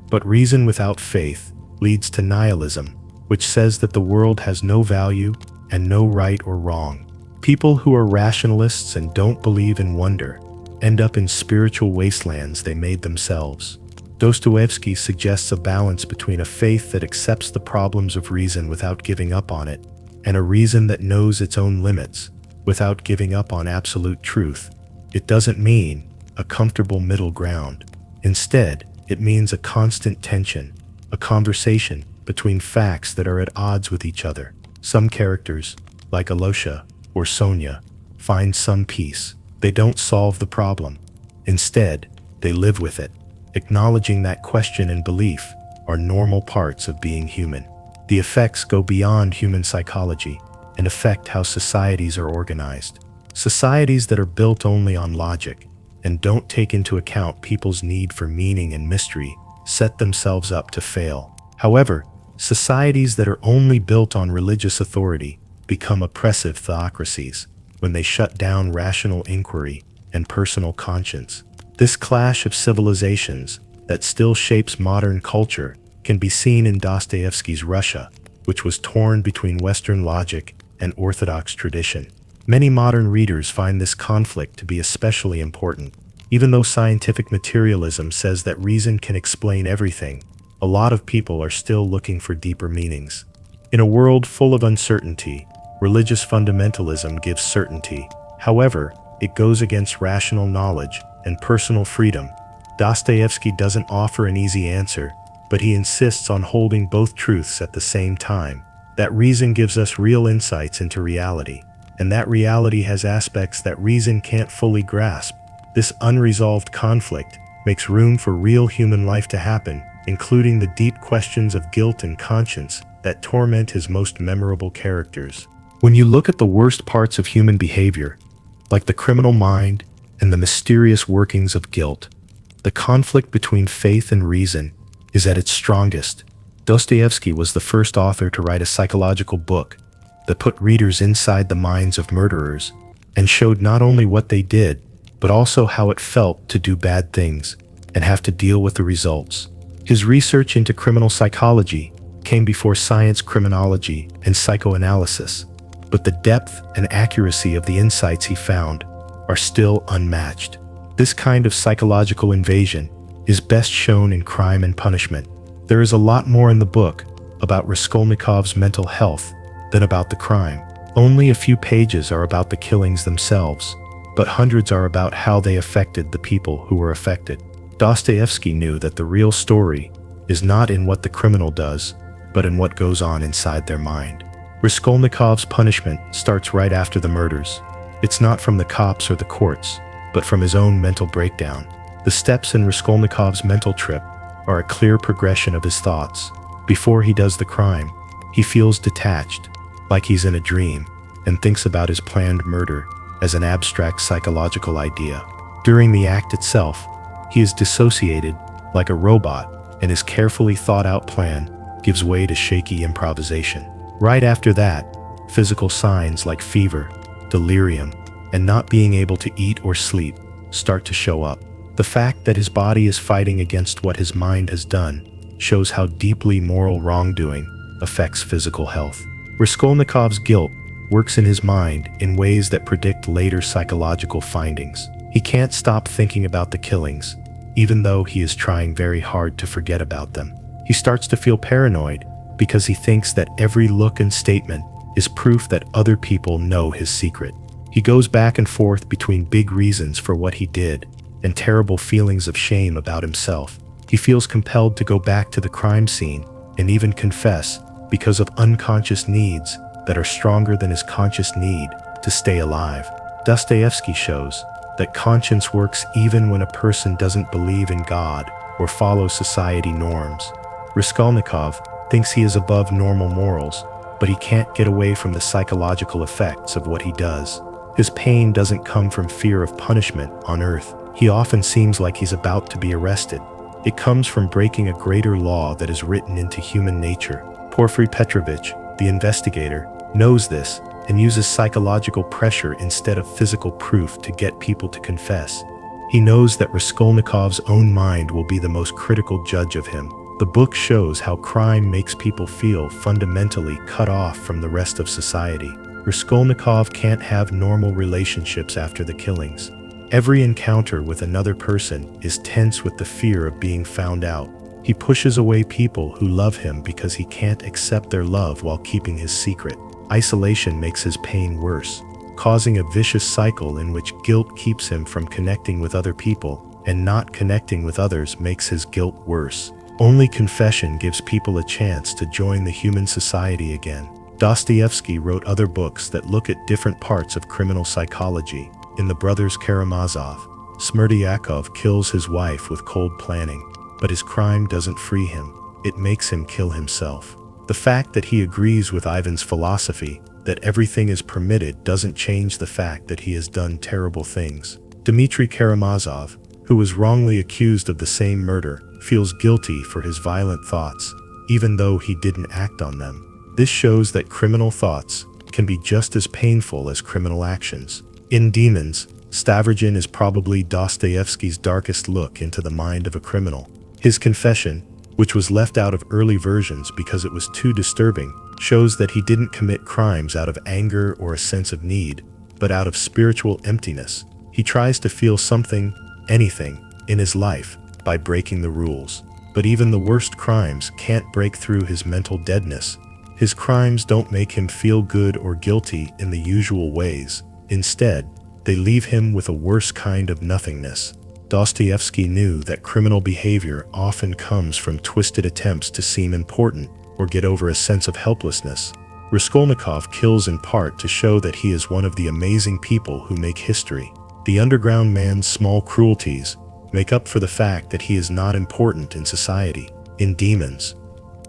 But reason without faith leads to nihilism, which says that the world has no value and no right or wrong. People who are rationalists and don't believe in wonder end up in spiritual wastelands they made themselves. Dostoevsky suggests a balance between a faith that accepts the problems of reason without giving up on it, and a reason that knows its own limits without giving up on absolute truth. It doesn't mean a comfortable middle ground. Instead, it means a constant tension, a conversation between facts that are at odds with each other. Some characters, like Alosha or Sonia, find some peace. They don't solve the problem. Instead, they live with it, acknowledging that question and belief are normal parts of being human. The effects go beyond human psychology and affect how societies are organized. Societies that are built only on logic and don't take into account people's need for meaning and mystery set themselves up to fail. However, societies that are only built on religious authority become oppressive theocracies when they shut down rational inquiry and personal conscience. This clash of civilizations that still shapes modern culture can be seen in Dostoevsky's Russia, which was torn between Western logic and Orthodox tradition. Many modern readers find this conflict to be especially important. Even though scientific materialism says that reason can explain everything, a lot of people are still looking for deeper meanings. In a world full of uncertainty, religious fundamentalism gives certainty. However, it goes against rational knowledge and personal freedom. Dostoevsky doesn't offer an easy answer, but he insists on holding both truths at the same time. That reason gives us real insights into reality, and that reality has aspects that reason can't fully grasp. This unresolved conflict makes room for real human life to happen, including the deep questions of guilt and conscience that torment his most memorable characters. When you look at the worst parts of human behavior, like the criminal mind and the mysterious workings of guilt, the conflict between faith and reason is at its strongest. Dostoevsky was the first author to write a psychological book that put readers inside the minds of murderers and showed not only what they did, but also how it felt to do bad things and have to deal with the results. His research into criminal psychology came before science, criminology, and psychoanalysis, but the depth and accuracy of the insights he found are still unmatched. This kind of psychological invasion is best shown in Crime and Punishment. There is a lot more in the book about Raskolnikov's mental health than about the crime. Only a few pages are about the killings themselves, but hundreds are about how they affected the people who were affected. Dostoevsky knew that the real story is not in what the criminal does, but in what goes on inside their mind. Raskolnikov's punishment starts right after the murders. It's not from the cops or the courts, but from his own mental breakdown. The steps in Raskolnikov's mental trip are a clear progression of his thoughts. Before he does the crime, he feels detached, like he's in a dream, and thinks about his planned murder as an abstract psychological idea. During the act itself, he is dissociated, like a robot, and his carefully thought-out plan gives way to shaky improvisation. Right after that, physical signs like fever, delirium, and not being able to eat or sleep start to show up. The fact that his body is fighting against what his mind has done shows how deeply moral wrongdoing affects physical health. Raskolnikov's guilt works in his mind in ways that predict later psychological findings. He can't stop thinking about the killings, even though he is trying very hard to forget about them. He starts to feel paranoid because he thinks that every look and statement is proof that other people know his secret. He goes back and forth between big reasons for what he did and terrible feelings of shame about himself. He feels compelled to go back to the crime scene and even confess because of unconscious needs that are stronger than his conscious need to stay alive. Dostoevsky shows that conscience works even when a person doesn't believe in God or follow society norms. Raskolnikov thinks he is above normal morals, but he can't get away from the psychological effects of what he does. His pain doesn't come from fear of punishment on Earth. He often seems like he's about to be arrested. It comes from breaking a greater law that is written into human nature. Porfiry Petrovich, the investigator, knows this and uses psychological pressure instead of physical proof to get people to confess. He knows that Raskolnikov's own mind will be the most critical judge of him. The book shows how crime makes people feel fundamentally cut off from the rest of society. Raskolnikov can't have normal relationships after the killings. Every encounter with another person is tense with the fear of being found out. He pushes away people who love him because he can't accept their love while keeping his secret. Isolation makes his pain worse, causing a vicious cycle in which guilt keeps him from connecting with other people, and not connecting with others makes his guilt worse. Only confession gives people a chance to join the human society again. Dostoevsky wrote other books that look at different parts of criminal psychology. In The Brothers Karamazov, Smerdyakov kills his wife with cold planning, but his crime doesn't free him. It makes him kill himself. The fact that he agrees with Ivan's philosophy that everything is permitted doesn't change the fact that he has done terrible things. Dmitry Karamazov, who was wrongly accused of the same murder, feels guilty for his violent thoughts, even though he didn't act on them. This shows that criminal thoughts can be just as painful as criminal actions. In Demons, Stavrogin is probably Dostoevsky's darkest look into the mind of a criminal. His confession, which was left out of early versions because it was too disturbing, shows that he didn't commit crimes out of anger or a sense of need, but out of spiritual emptiness. He tries to feel something, anything, in his life by breaking the rules. But even the worst crimes can't break through his mental deadness. His crimes don't make him feel good or guilty in the usual ways. Instead, they leave him with a worse kind of nothingness. Dostoevsky knew that criminal behavior often comes from twisted attempts to seem important or get over a sense of helplessness. Raskolnikov kills in part to show that he is one of the amazing people who make history. The underground man's small cruelties make up for the fact that he is not important in society. In Demons,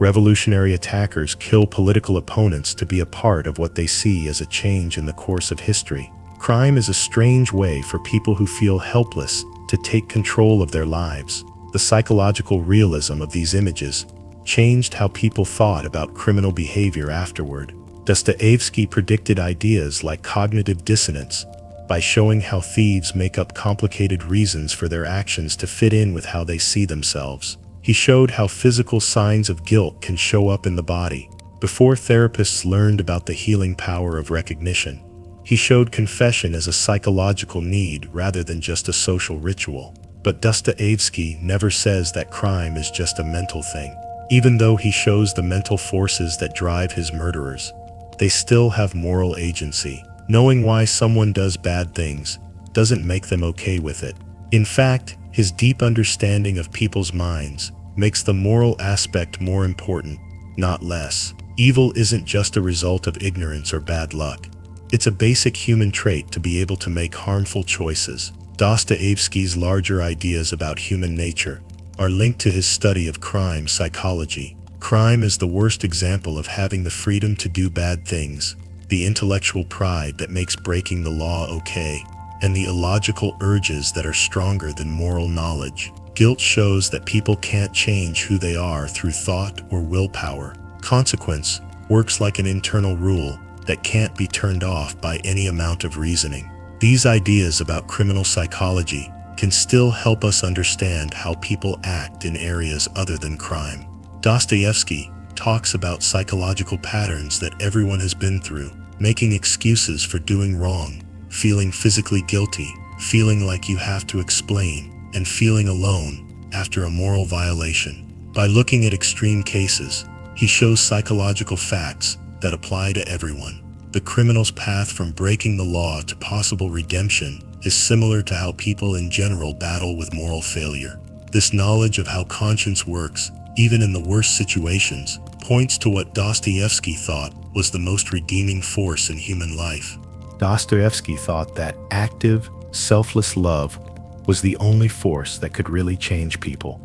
revolutionary attackers kill political opponents to be a part of what they see as a change in the course of history. Crime is a strange way for people who feel helpless to take control of their lives. The psychological realism of these images changed how people thought about criminal behavior afterward. Dostoevsky predicted ideas like cognitive dissonance by showing how thieves make up complicated reasons for their actions to fit in with how they see themselves. He showed how physical signs of guilt can show up in the body. Before therapists learned about the healing power of recognition, he showed confession as a psychological need rather than just a social ritual. But Dostoevsky never says that crime is just a mental thing. Even though he shows the mental forces that drive his murderers, they still have moral agency. Knowing why someone does bad things doesn't make them okay with it. In fact, his deep understanding of people's minds makes the moral aspect more important, not less. Evil isn't just a result of ignorance or bad luck. It's a basic human trait to be able to make harmful choices. Dostoevsky's larger ideas about human nature are linked to his study of crime psychology. Crime is the worst example of having the freedom to do bad things, the intellectual pride that makes breaking the law okay, and the illogical urges that are stronger than moral knowledge. Guilt shows that people can't change who they are through thought or willpower. Consequence works like an internal rule that can't be turned off by any amount of reasoning. These ideas about criminal psychology can still help us understand how people act in areas other than crime. Dostoevsky talks about psychological patterns that everyone has been through, making excuses for doing wrong, feeling physically guilty, feeling like you have to explain, and feeling alone after a moral violation. By looking at extreme cases, he shows psychological facts that apply to everyone. The criminal's path from breaking the law to possible redemption is similar to how people in general battle with moral failure. This knowledge of how conscience works, even in the worst situations, points to what Dostoevsky thought was the most redeeming force in human life. Dostoevsky thought that active, selfless love was the only force that could really change people.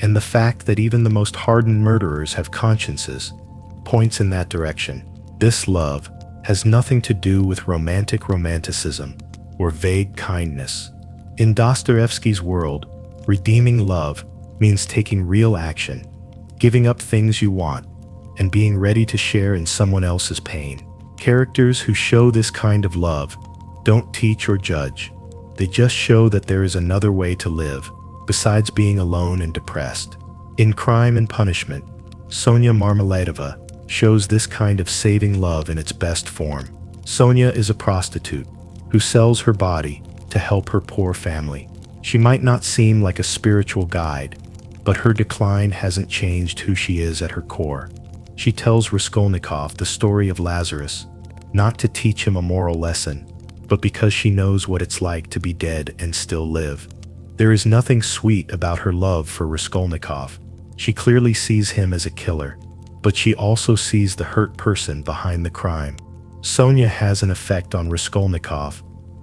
And the fact that even the most hardened murderers have consciences points in that direction. This love has nothing to do with romantic romanticism or vague kindness. In Dostoevsky's world, redeeming love means taking real action, giving up things you want, and being ready to share in someone else's pain. Characters who show this kind of love don't teach or judge. They just show that there is another way to live, besides being alone and depressed. In Crime and Punishment, Sonia Marmeladova shows this kind of saving love in its best form. Sonia is a prostitute who sells her body to help her poor family. She might not seem like a spiritual guide, but her decline hasn't changed who she is at her core. She tells Raskolnikov the story of Lazarus, not to teach him a moral lesson, but because she knows what it's like to be dead and still live. There is nothing sweet about her love for Raskolnikov. She clearly sees him as a killer, but she also sees the hurt person behind the crime. Sonia has an effect on Raskolnikov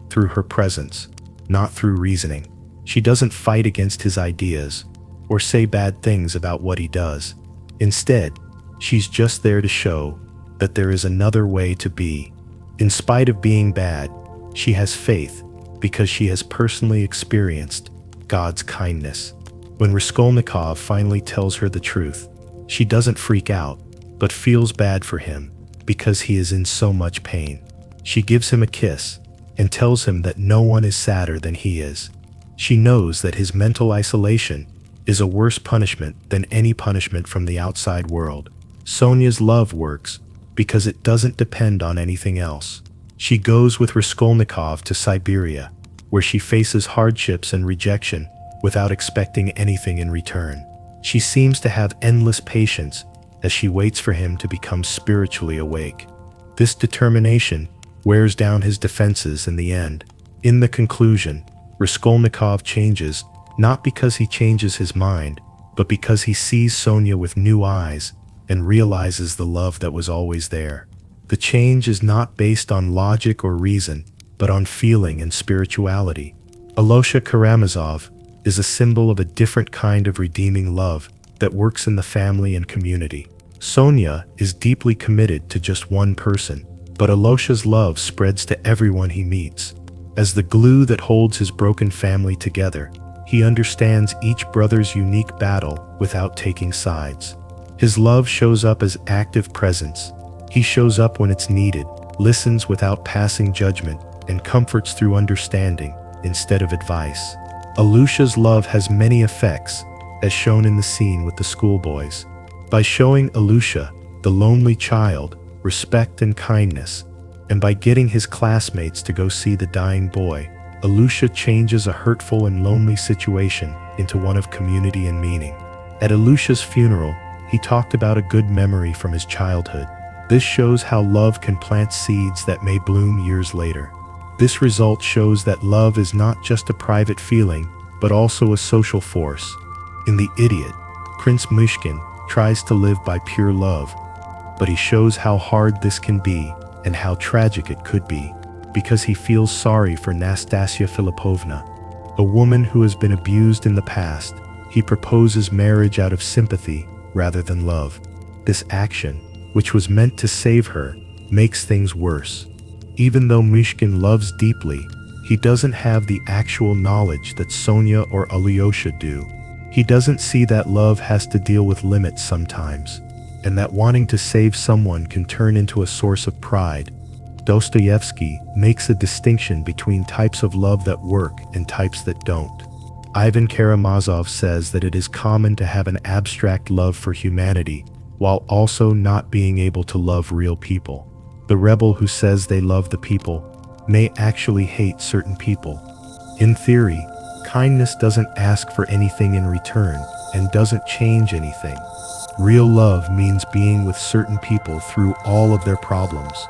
through her presence, not through reasoning. She doesn't fight against his ideas or say bad things about what he does. Instead, she's just there to show that there is another way to be. In spite of being bad, she has faith because she has personally experienced God's kindness. When Raskolnikov finally tells her the truth, she doesn't freak out, but feels bad for him because he is in so much pain. She gives him a kiss and tells him that no one is sadder than he is. She knows that his mental isolation is a worse punishment than any punishment from the outside world. Sonia's love works because it doesn't depend on anything else. She goes with Raskolnikov to Siberia, where she faces hardships and rejection without expecting anything in return. She seems to have endless patience as she waits for him to become spiritually awake. This determination wears down his defenses in the end. In the conclusion, Raskolnikov changes not because he changes his mind, but because he sees Sonia with new eyes and realizes the love that was always there. The change is not based on logic or reason, but on feeling and spirituality. Alyosha Karamazov is a symbol of a different kind of redeeming love that works in the family and community. Sonia is deeply committed to just one person, but Alyosha's love spreads to everyone he meets. As the glue that holds his broken family together, he understands each brother's unique battle without taking sides. His love shows up as active presence. He shows up when it's needed, listens without passing judgment, and comforts through understanding instead of advice. Alyosha's love has many effects, as shown in the scene with the schoolboys. By showing Alyosha, the lonely child, respect and kindness, and by getting his classmates to go see the dying boy, Alyosha changes a hurtful and lonely situation into one of community and meaning. At Alyosha's funeral, he talked about a good memory from his childhood. This shows how love can plant seeds that may bloom years later. This result shows that love is not just a private feeling, but also a social force. In The Idiot, Prince Myshkin tries to live by pure love, but he shows how hard this can be and how tragic it could be, because he feels sorry for Nastasia Filipovna, a woman who has been abused in the past. He proposes marriage out of sympathy rather than love. This action, which was meant to save her, makes things worse. Even though Mishkin loves deeply, he doesn't have the actual knowledge that Sonia or Alyosha do. He doesn't see that love has to deal with limits sometimes, and that wanting to save someone can turn into a source of pride. Dostoevsky makes a distinction between types of love that work and types that don't. Ivan Karamazov says that it is common to have an abstract love for humanity, while also not being able to love real people. The rebel who says they love the people may actually hate certain people. In theory, kindness doesn't ask for anything in return and doesn't change anything. Real love means being with certain people through all of their problems.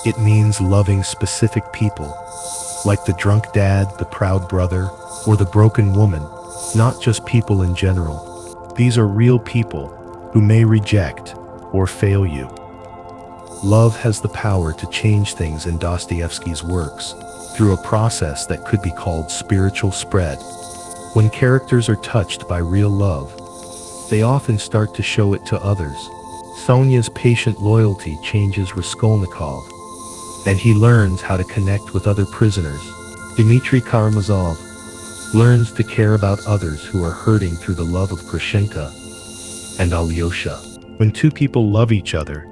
It means loving specific people, like the drunk dad, the proud brother, or the broken woman, not just people in general. These are real people who may reject or fail you. Love has the power to change things in Dostoevsky's works through a process that could be called spiritual spread. When characters are touched by real love, they often start to show it to others. Sonia's patient loyalty changes Raskolnikov, and he learns how to connect with other prisoners. Dmitry Karamazov learns to care about others who are hurting through the love of Grushenka and Alyosha. When two people love each other,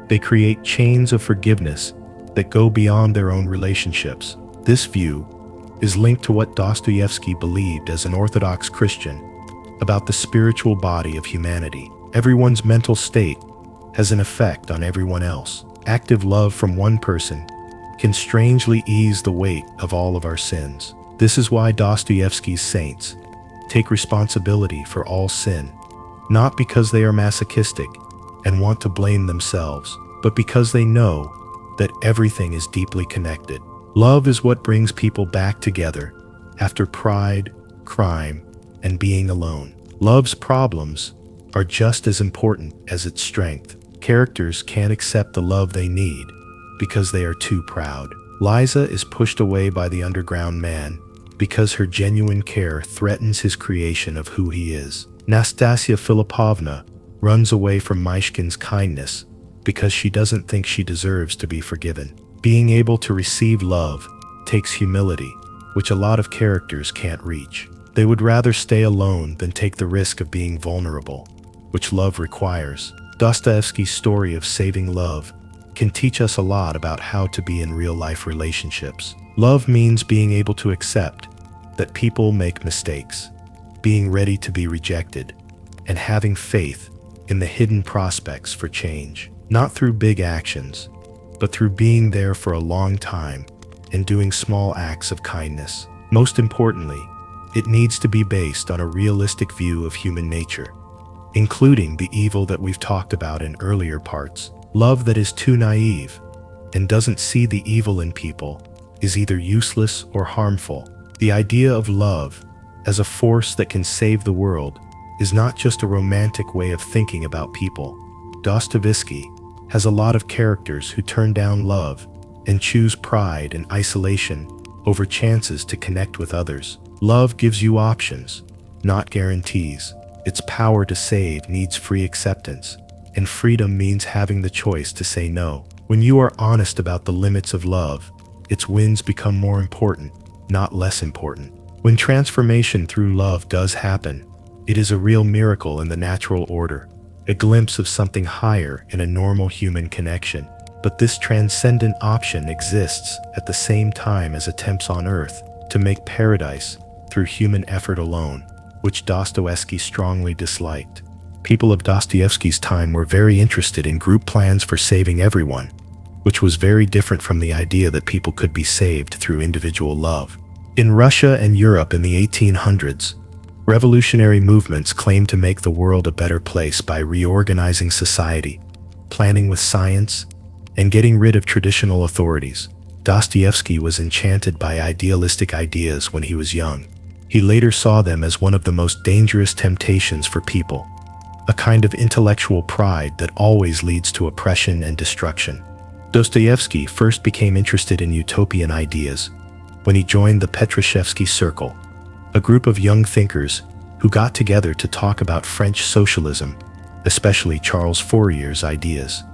they create chains of forgiveness that go beyond their own relationships. This view is linked to what Dostoevsky believed as an Orthodox Christian about the spiritual body of humanity. Everyone's mental state has an effect on everyone else. Active love from one person can strangely ease the weight of all of our sins. This is why Dostoevsky's saints take responsibility for all sin, not because they are masochistic and want to blame themselves, but because they know that everything is deeply connected. Love is what brings people back together after pride, crime, and being alone. Love's problems are just as important as its strength. Characters can't accept the love they need because they are too proud. Liza is pushed away by the underground man because her genuine care threatens his creation of who he is. Nastasia Filipovna runs away from Mishkin's kindness because she doesn't think she deserves to be forgiven. Being able to receive love takes humility, which a lot of characters can't reach. They would rather stay alone than take the risk of being vulnerable, which love requires. Dostoevsky's story of saving love can teach us a lot about how to be in real-life relationships. Love means being able to accept that people make mistakes, being ready to be rejected, and having faith in the hidden prospects for change. Not through big actions, but through being there for a long time and doing small acts of kindness. Most importantly, it needs to be based on a realistic view of human nature, including the evil that we've talked about in earlier parts. Love that is too naive and doesn't see the evil in people is either useless or harmful. The idea of love as a force that can save the world is not just a romantic way of thinking about people. Dostoevsky has a lot of characters who turn down love and choose pride and isolation over chances to connect with others. Love gives you options, not guarantees. Its power to save needs free acceptance, and freedom means having the choice to say no. When you are honest about the limits of love, its wins become more important, not less important. When transformation through love does happen, it is a real miracle in the natural order, a glimpse of something higher in a normal human connection. But this transcendent option exists at the same time as attempts on earth to make paradise through human effort alone, which Dostoevsky strongly disliked. People of Dostoevsky's time were very interested in group plans for saving everyone, which was very different from the idea that people could be saved through individual love. In Russia and Europe in the 1800s, revolutionary movements claimed to make the world a better place by reorganizing society, planning with science, and getting rid of traditional authorities. Dostoevsky was enchanted by idealistic ideas when he was young. He later saw them as one of the most dangerous temptations for people, a kind of intellectual pride that always leads to oppression and destruction. Dostoevsky first became interested in utopian ideas when he joined the Petrashevsky Circle, a group of young thinkers who got together to talk about French socialism especially Charles Fourier's ideas.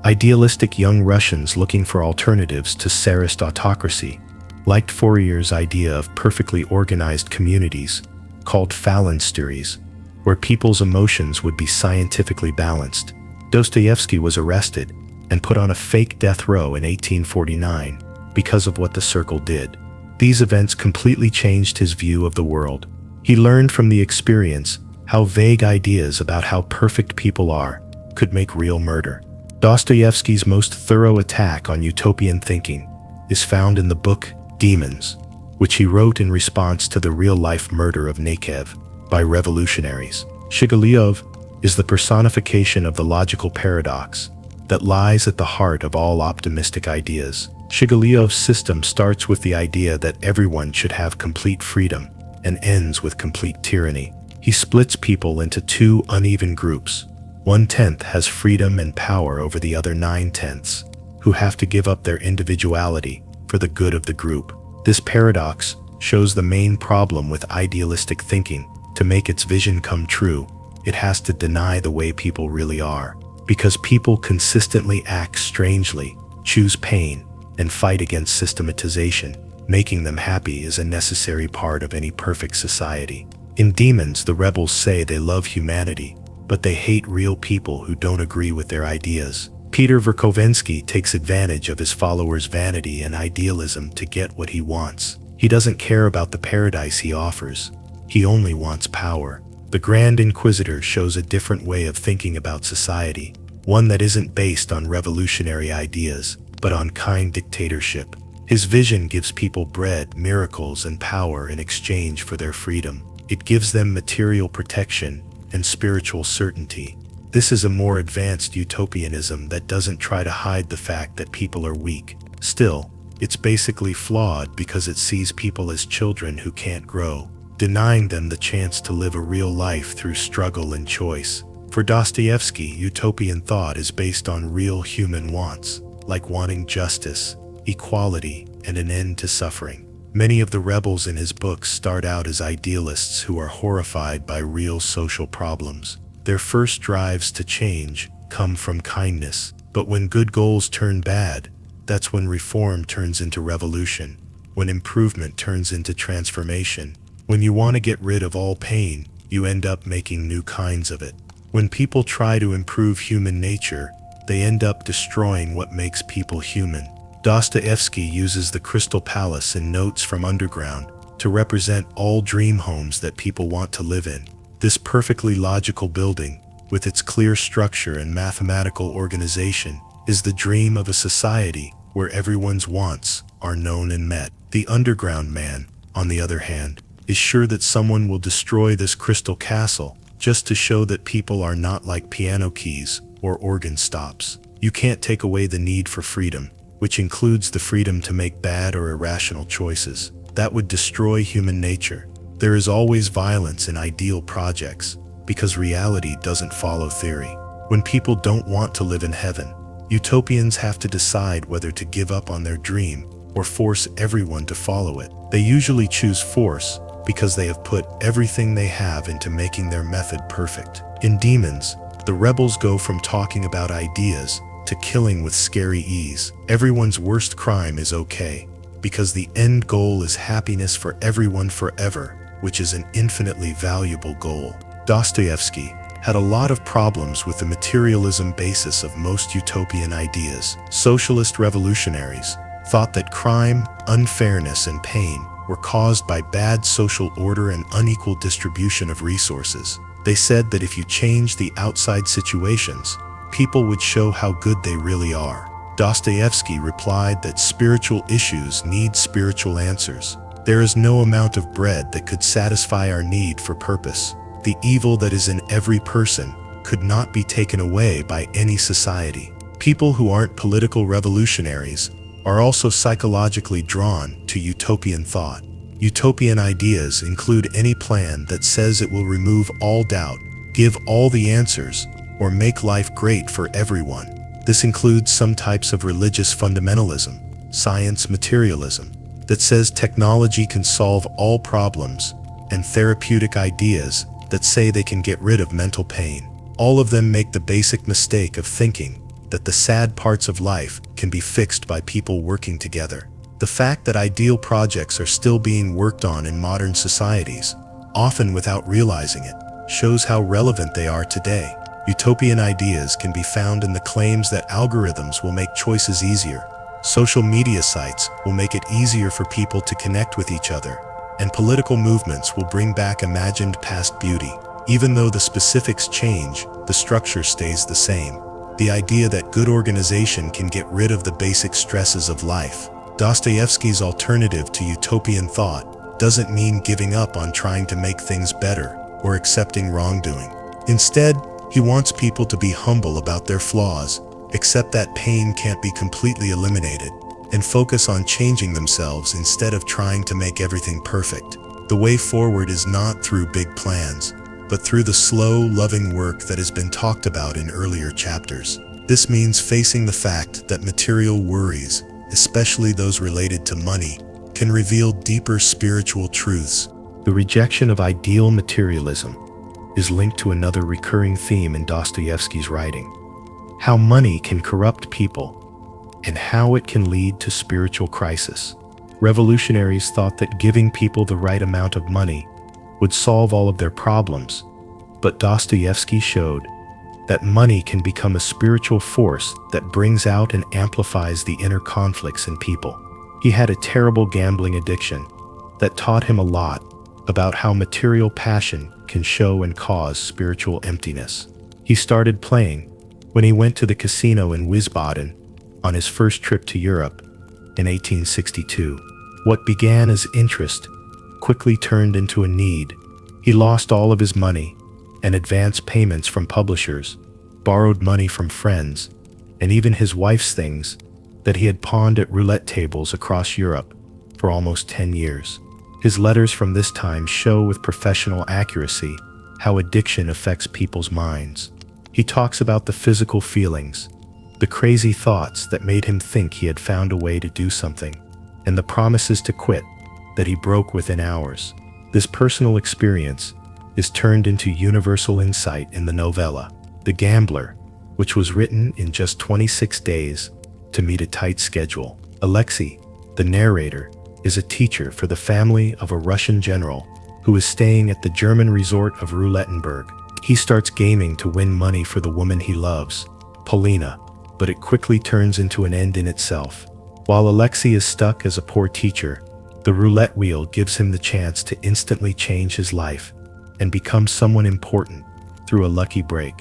Idealistic young Russians looking for alternatives to Tsarist autocracy liked Fourier's idea of perfectly organized communities, called phalansteries, where people's emotions would be scientifically balanced. Dostoevsky was arrested and put on a fake death row in 1849 because of what the circle did. These events completely changed his view of the world. He learned from the experience how vague ideas about how perfect people are could make real murder. Dostoevsky's most thorough attack on utopian thinking is found in the book Demons, which he wrote in response to the real-life murder of Nechev by revolutionaries. Shigalov is the personification of the logical paradox that lies at the heart of all optimistic ideas. Shigalov's system starts with the idea that everyone should have complete freedom and ends with complete tyranny. He splits people into two uneven groups. 1/10 has freedom and power over the other 9/10, who have to give up their individuality for the good of the group. This paradox shows the main problem with idealistic thinking. To make its vision come true, it has to deny the way people really are. Because people consistently act strangely, choose pain, and fight against systematization, making them happy is a necessary part of any perfect society. In Demons, the rebels say they love humanity, but they hate real people who don't agree with their ideas. Peter Verkovensky takes advantage of his followers' vanity and idealism to get what he wants. He doesn't care about the paradise he offers. He only wants power. The Grand Inquisitor shows a different way of thinking about society, one that isn't based on revolutionary ideas, but on kind dictatorship. His vision gives people bread, miracles, and power in exchange for their freedom. It gives them material protection and spiritual certainty. This is a more advanced utopianism that doesn't try to hide the fact that people are weak. Still, it's basically flawed because it sees people as children who can't grow, denying them the chance to live a real life through struggle and choice. For Dostoevsky, utopian thought is based on real human wants, like wanting justice, equality, and an end to suffering. Many of the rebels in his books start out as idealists who are horrified by real social problems. Their first drives to change come from kindness, but when good goals turn bad, that's when reform turns into revolution, when improvement turns into transformation. When you want to get rid of all pain, you end up making new kinds of it. When people try to improve human nature, they end up destroying what makes people human. Dostoevsky uses the Crystal Palace in Notes from Underground to represent all dream homes that people want to live in. This perfectly logical building, with its clear structure and mathematical organization, is the dream of a society where everyone's wants are known and met. The underground man, on the other hand, is sure that someone will destroy this crystal castle just to show that people are not like piano keys or organ stops. You can't take away the need for freedom, which includes the freedom to make bad or irrational choices. That would destroy human nature. There is always violence in ideal projects, because reality doesn't follow theory. When people don't want to live in heaven, utopians have to decide whether to give up on their dream or force everyone to follow it. They usually choose force because they have put everything they have into making their method perfect. In Demons, the rebels go from talking about ideas to killing with scary ease. Everyone's worst crime is okay, because the end goal is happiness for everyone forever, which is an infinitely valuable goal. Dostoevsky had a lot of problems with the materialism basis of most utopian ideas. Socialist revolutionaries thought that crime, unfairness, and pain were caused by bad social order and unequal distribution of resources. They said that if you change the outside situations, people would show how good they really are. Dostoevsky replied that spiritual issues need spiritual answers. There is no amount of bread that could satisfy our need for purpose. The evil that is in every person could not be taken away by any society. People who aren't political revolutionaries are also psychologically drawn to utopian thought. Utopian ideas include any plan that says it will remove all doubt, give all the answers, or make life great for everyone. This includes some types of religious fundamentalism, science materialism, that says technology can solve all problems, and therapeutic ideas that say they can get rid of mental pain. All of them make the basic mistake of thinking that the sad parts of life can be fixed by people working together. The fact that ideal projects are still being worked on in modern societies, often without realizing it, shows how relevant they are today. Utopian ideas can be found in the claims that algorithms will make choices easier, social media sites will make it easier for people to connect with each other, and political movements will bring back imagined past beauty. Even though the specifics change, the structure stays the same. The idea that good organization can get rid of the basic stresses of life. Dostoevsky's alternative to utopian thought doesn't mean giving up on trying to make things better or accepting wrongdoing. Instead, he wants people to be humble about their flaws, accept that pain can't be completely eliminated, and focus on changing themselves instead of trying to make everything perfect. The way forward is not through big plans, but through the slow, loving work that has been talked about in earlier chapters. This means facing the fact that material worries, especially those related to money, can reveal deeper spiritual truths. The rejection of ideal materialism is linked to another recurring theme in Dostoevsky's writing: how money can corrupt people and how it can lead to spiritual crisis. Revolutionaries thought that giving people the right amount of money would solve all of their problems, but Dostoevsky showed that money can become a spiritual force that brings out and amplifies the inner conflicts in people. He had a terrible gambling addiction that taught him a lot about how material passion can show and cause spiritual emptiness. He started playing when he went to the casino in Wiesbaden on his first trip to Europe in 1862. What began as interest quickly turned into a need. He lost all of his money and advance payments from publishers, borrowed money from friends, and even his wife's things that he had pawned at roulette tables across Europe for almost 10 years. His letters from this time show with professional accuracy how addiction affects people's minds. He talks about the physical feelings, the crazy thoughts that made him think he had found a way to do something, and the promises to quit that he broke within hours. This personal experience is turned into universal insight in the novella, The Gambler, which was written in just 26 days to meet a tight schedule. Alexei, the narrator, is a teacher for the family of a Russian general who is staying at the German resort of Roulettenberg. He starts gaming to win money for the woman he loves, Polina, but it quickly turns into an end in itself. While Alexei is stuck as a poor teacher, the roulette wheel gives him the chance to instantly change his life and become someone important through a lucky break.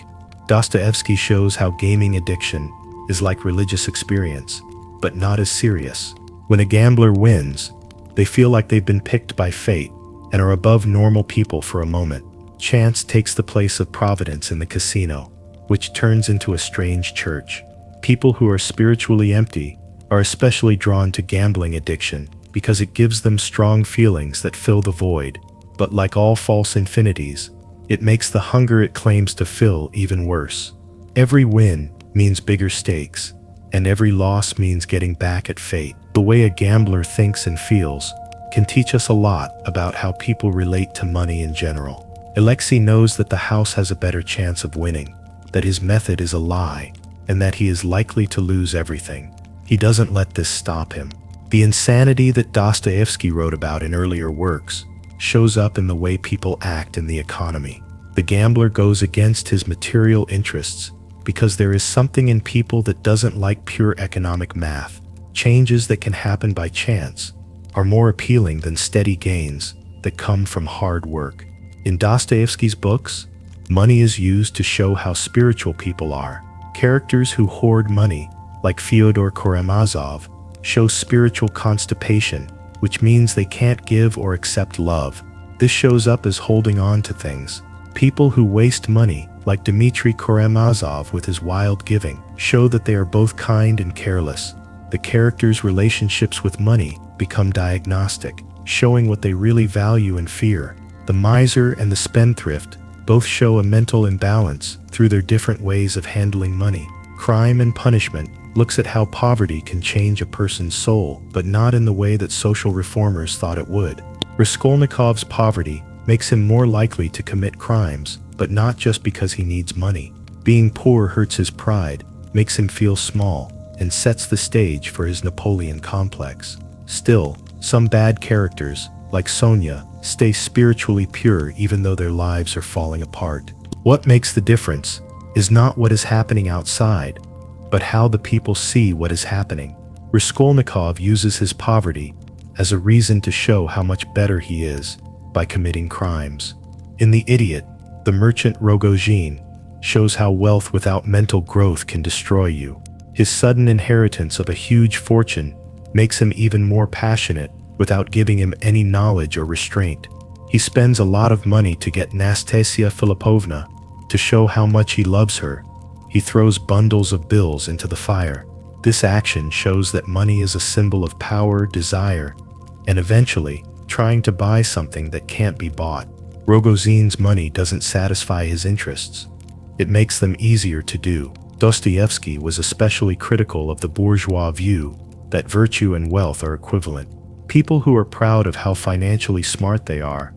Dostoevsky shows how gaming addiction is like religious experience, but not as serious. When a gambler wins, they feel like they've been picked by fate and are above normal people for a moment. Chance takes the place of providence in the casino, which turns into a strange church. People who are spiritually empty are especially drawn to gambling addiction because it gives them strong feelings that fill the void. But like all false infinities, it makes the hunger it claims to fill even worse. Every win means bigger stakes, and every loss means getting back at fate. The way a gambler thinks and feels can teach us a lot about how people relate to money in general. Alexei knows that the house has a better chance of winning, that his method is a lie, and that he is likely to lose everything. He doesn't let this stop him. The insanity that Dostoevsky wrote about in earlier works shows up in the way people act in the economy. The gambler goes against his material interests because there is something in people that doesn't like pure economic math. Changes that can happen by chance are more appealing than steady gains that come from hard work. In Dostoevsky's books, money is used to show how spiritual people are. Characters who hoard money, like Fyodor Karamazov, show spiritual constipation, which means they can't give or accept love. This shows up as holding on to things. People who waste money, like Dmitry Karamazov with his wild giving, show that they are both kind and careless. The characters' relationships with money become diagnostic, showing what they really value and fear. The miser and the spendthrift both show a mental imbalance through their different ways of handling money. Crime and Punishment looks at how poverty can change a person's soul, but not in the way that social reformers thought it would. Raskolnikov's poverty makes him more likely to commit crimes, but not just because he needs money. Being poor hurts his pride, makes him feel small, and sets the stage for his Napoleon complex. Still, some bad characters, like Sonia, stay spiritually pure even though their lives are falling apart. What makes the difference is not what is happening outside, but how the people see what is happening. Raskolnikov uses his poverty as a reason to show how much better he is by committing crimes. In The Idiot, the merchant Rogojin shows how wealth without mental growth can destroy you. His sudden inheritance of a huge fortune makes him even more passionate without giving him any knowledge or restraint. He spends a lot of money to get Nastasia Filipovna to show how much he loves her. He throws bundles of bills into the fire. This action shows that money is a symbol of power, desire, and eventually trying to buy something that can't be bought. Rogozin's money doesn't satisfy his interests. It makes them easier to do. Dostoevsky was especially critical of the bourgeois view that virtue and wealth are equivalent. People who are proud of how financially smart they are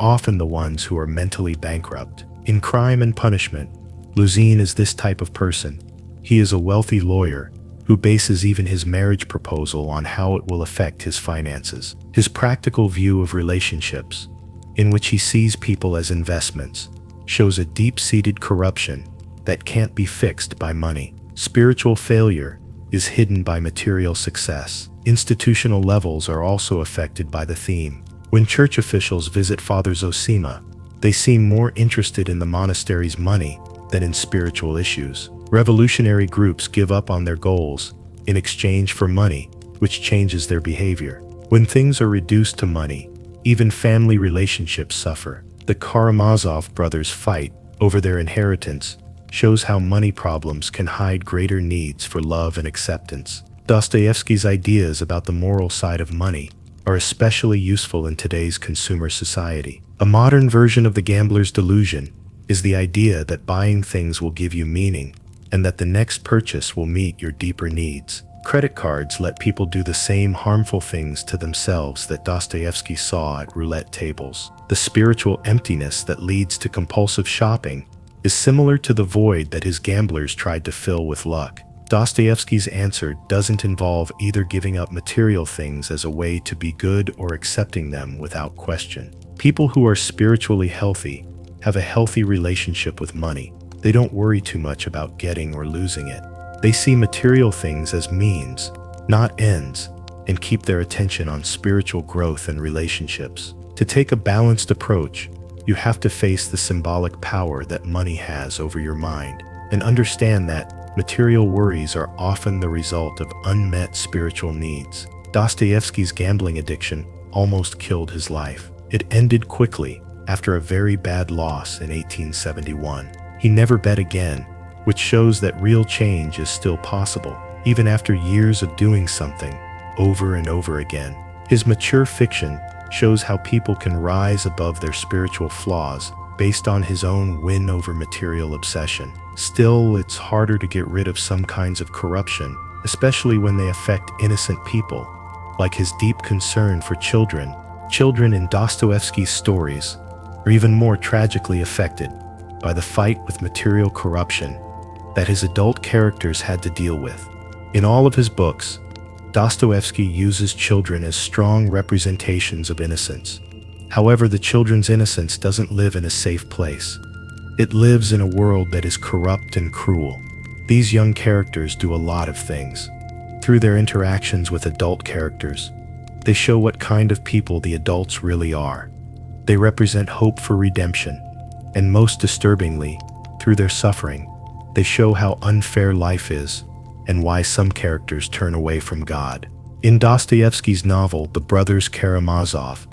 often the ones who are mentally bankrupt. In Crime and Punishment, Luzin is this type of person. He is a wealthy lawyer who bases even his marriage proposal on how it will affect his finances. His practical view of relationships, in which he sees people as investments, shows a deep-seated corruption that can't be fixed by money. Spiritual failure is hidden by material success. Institutional levels are also affected by the theme. When church officials visit Father Zosima, they seem more interested in the monastery's money than in spiritual issues. Revolutionary groups give up on their goals in exchange for money, which changes their behavior. When things are reduced to money, even family relationships suffer. The Karamazov brothers' fight over their inheritance shows how money problems can hide greater needs for love and acceptance. Dostoevsky's ideas about the moral side of money are especially useful in today's consumer society. A modern version of the gambler's delusion is the idea that buying things will give you meaning and that the next purchase will meet your deeper needs. Credit cards let people do the same harmful things to themselves that Dostoevsky saw at roulette tables. The spiritual emptiness that leads to compulsive shopping is similar to the void that his gamblers tried to fill with luck. Dostoevsky's answer doesn't involve either giving up material things as a way to be good or accepting them without question. People who are spiritually healthy have a healthy relationship with money. They don't worry too much about getting or losing it. They see material things as means, not ends, and keep their attention on spiritual growth and relationships. To take a balanced approach, you have to face the symbolic power that money has over your mind, and understand that material worries are often the result of unmet spiritual needs. Dostoevsky's gambling addiction almost killed his life. It ended quickly after a very bad loss in 1871. He never bet again, which shows that real change is still possible, even after years of doing something over and over again. His mature fiction shows how people can rise above their spiritual flaws based on his own win over material obsession. Still, it's harder to get rid of some kinds of corruption, especially when they affect innocent people, like his deep concern for children. Children in Dostoevsky's stories are even more tragically affected by the fight with material corruption that his adult characters had to deal with. In all of his books, Dostoevsky uses children as strong representations of innocence. However, the children's innocence doesn't live in a safe place. It lives in a world that is corrupt and cruel. These young characters do a lot of things. Through their interactions with adult characters, they show what kind of people the adults really are. They represent hope for redemption, and most disturbingly, through their suffering, they show how unfair life is and why some characters turn away from God. In Dostoevsky's novel, The Brothers Karamazov,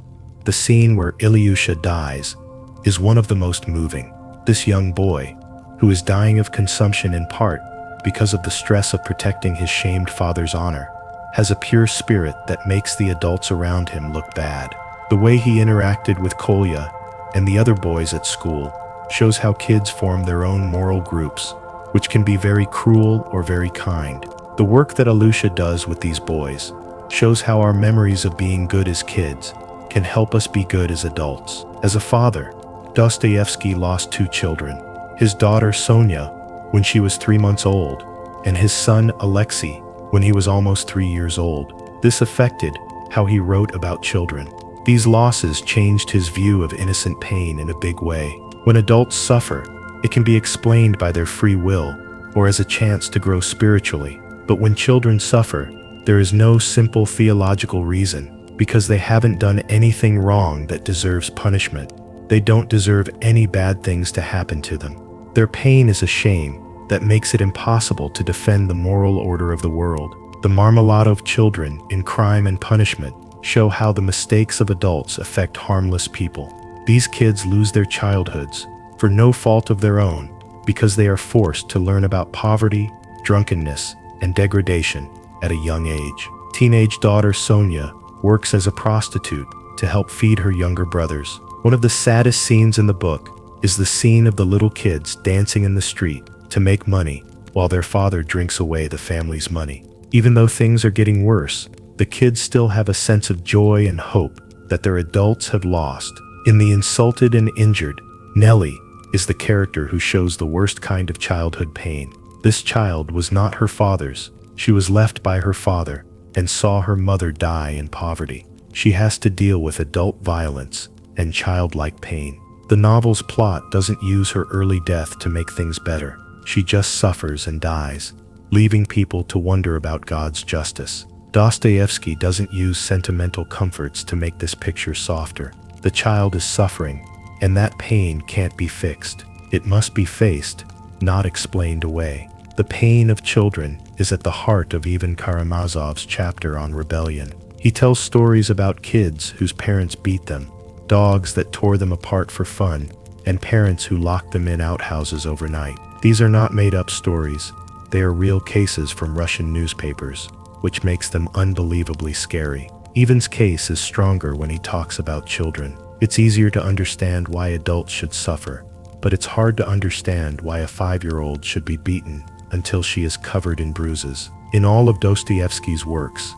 the scene where Ilyusha dies is one of the most moving. This young boy, who is dying of consumption in part because of the stress of protecting his shamed father's honor, has a pure spirit that makes the adults around him look bad. The way he interacted with Kolya and the other boys at school shows how kids form their own moral groups, which can be very cruel or very kind. The work that Alusha does with these boys shows how our memories of being good as kids can help us be good as adults. As a father, Dostoevsky lost two children, his daughter Sonia when she was 3 months old, and his son Alexei when he was almost 3 years old. This affected how he wrote about children. These losses changed his view of innocent pain in a big way. When adults suffer, it can be explained by their free will or as a chance to grow spiritually. But when children suffer, there is no simple theological reason, because they haven't done anything wrong that deserves punishment. They don't deserve any bad things to happen to them. Their pain is a shame that makes it impossible to defend the moral order of the world. The marmalade of children in Crime and Punishment show how the mistakes of adults affect harmless people. These kids lose their childhoods for no fault of their own because they are forced to learn about poverty, drunkenness, and degradation at a young age. Teenage daughter Sonia works as a prostitute to help feed her younger brothers. One of the saddest scenes in the book is the scene of the little kids dancing in the street to make money while their father drinks away the family's money. Even though things are getting worse, the kids still have a sense of joy and hope that their adults have lost. In The Insulted and Injured, Nellie is the character who shows the worst kind of childhood pain. This child was not her father's. She was left by her father and saw her mother die in poverty. She has to deal with adult violence and childlike pain. The novel's plot doesn't use her early death to make things better. She just suffers and dies, leaving people to wonder about God's justice. Dostoevsky doesn't use sentimental comforts to make this picture softer. The child is suffering, and that pain can't be fixed. It must be faced, not explained away. The pain of children is at the heart of Ivan Karamazov's chapter on rebellion. He tells stories about kids whose parents beat them, dogs that tore them apart for fun, and parents who locked them in outhouses overnight. These are not made-up stories. They are real cases from Russian newspapers, which makes them unbelievably scary. Ivan's case is stronger when he talks about children. It's easier to understand why adults should suffer, but it's hard to understand why a 5-year-old should be beaten until she is covered in bruises. In all of Dostoevsky's works,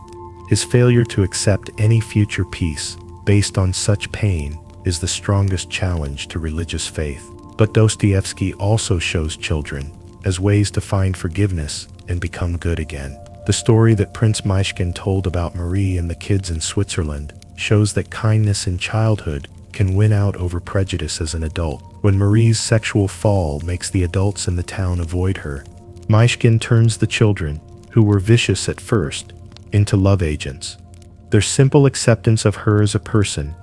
his failure to accept any future peace based on such pain is the strongest challenge to religious faith. But Dostoevsky also shows children as ways to find forgiveness and become good again. The story that Prince Myshkin told about Marie and the kids in Switzerland shows that kindness in childhood can win out over prejudice as an adult. When Marie's sexual fall makes the adults in the town avoid her, Myshkin turns the children, who were vicious at first, into love agents. Their simple acceptance of her as a person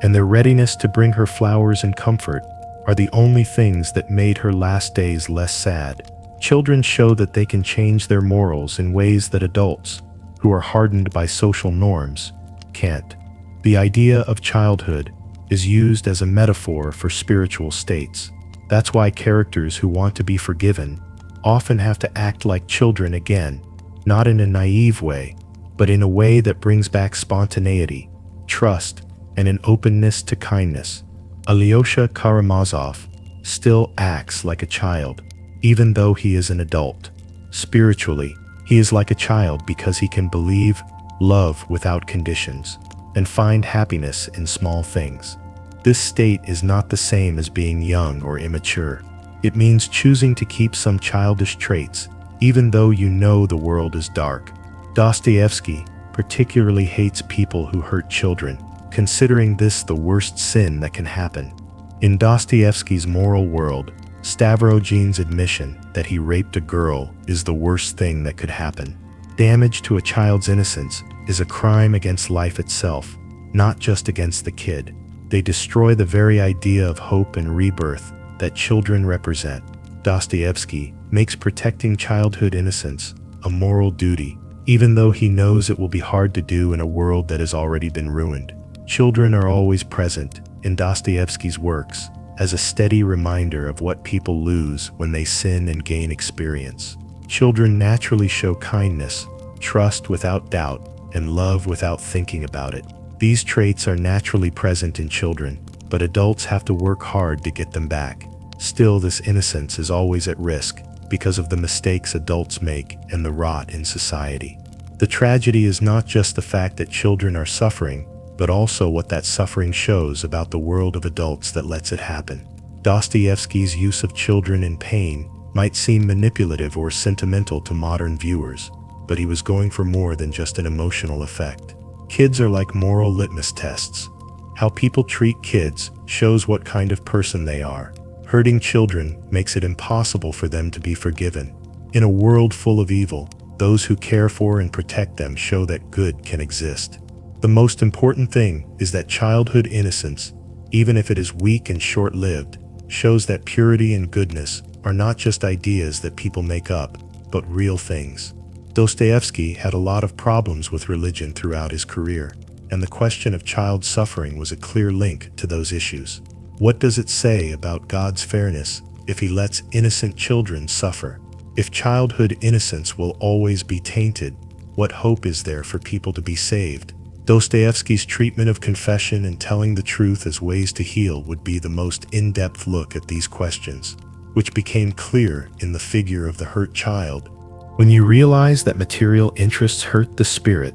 and their readiness to bring her flowers and comfort are the only things that made her last days less sad. Children show that they can change their morals in ways that adults, who are hardened by social norms, can't. The idea of childhood is used as a metaphor for spiritual states. That's why characters who want to be forgiven often have to act like children again, not in a naive way, but in a way that brings back spontaneity, trust, and an openness to kindness. Alyosha Karamazov still acts like a child, even though he is an adult. Spiritually, he is like a child because he can believe, love without conditions, and find happiness in small things. This state is not the same as being young or immature. It means choosing to keep some childish traits, even though you know the world is dark. Dostoevsky particularly hates people who hurt children, considering this the worst sin that can happen. In Dostoevsky's moral world, Stavrogin's admission that he raped a girl is the worst thing that could happen. Damage to a child's innocence is a crime against life itself, not just against the kid. They destroy the very idea of hope and rebirth that children represent. Dostoevsky makes protecting childhood innocence a moral duty, even though he knows it will be hard to do in a world that has already been ruined. Children are always present in Dostoevsky's works as a steady reminder of what people lose when they sin and gain experience. Children naturally show kindness, trust without doubt, and love without thinking about it. These traits are naturally present in children, but adults have to work hard to get them back. Still, this innocence is always at risk because of the mistakes adults make and the rot in society. The tragedy is not just the fact that children are suffering, but also what that suffering shows about the world of adults that lets it happen. Dostoevsky's use of children in pain might seem manipulative or sentimental to modern viewers, but he was going for more than just an emotional effect. Kids are like moral litmus tests. How people treat kids shows what kind of person they are. Hurting children makes it impossible for them to be forgiven. In a world full of evil, those who care for and protect them show that good can exist. The most important thing is that childhood innocence, even if it is weak and short-lived, shows that purity and goodness are not just ideas that people make up, but real things. Dostoevsky had a lot of problems with religion throughout his career, and the question of child suffering was a clear link to those issues. What does it say about God's fairness if he lets innocent children suffer? If childhood innocence will always be tainted, what hope is there for people to be saved? Dostoevsky's treatment of confession and telling the truth as ways to heal would be the most in-depth look at these questions, which became clear in the figure of the hurt child. When you realize that material interests hurt the spirit,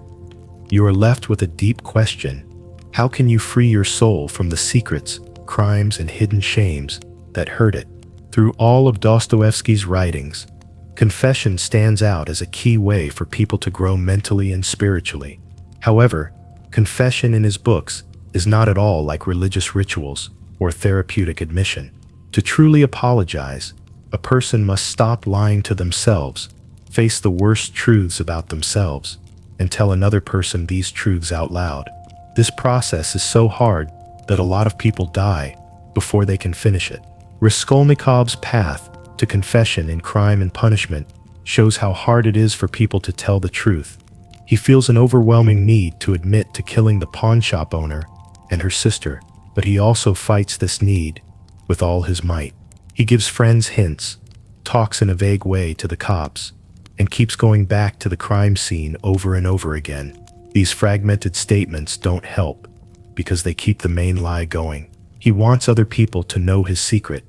you are left with a deep question. How can you free your soul from the secrets, crimes, and hidden shames that hurt it? Through all of Dostoevsky's writings, confession stands out as a key way for people to grow mentally and spiritually. However, confession in his books is not at all like religious rituals or therapeutic admission. To truly apologize, a person must stop lying to themselves, face the worst truths about themselves, and tell another person these truths out loud. This process is so hard that a lot of people die before they can finish it. Raskolnikov's path to confession in Crime and Punishment shows how hard it is for people to tell the truth. He feels an overwhelming need to admit to killing the pawn shop owner and her sister, but he also fights this need with all his might. He gives friends hints, talks in a vague way to the cops, and keeps going back to the crime scene over and over again. These fragmented statements don't help because they keep the main lie going. He wants other people to know his secret,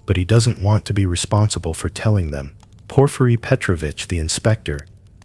but he doesn't want to be responsible for telling them. Porfiry Petrovich, the inspector,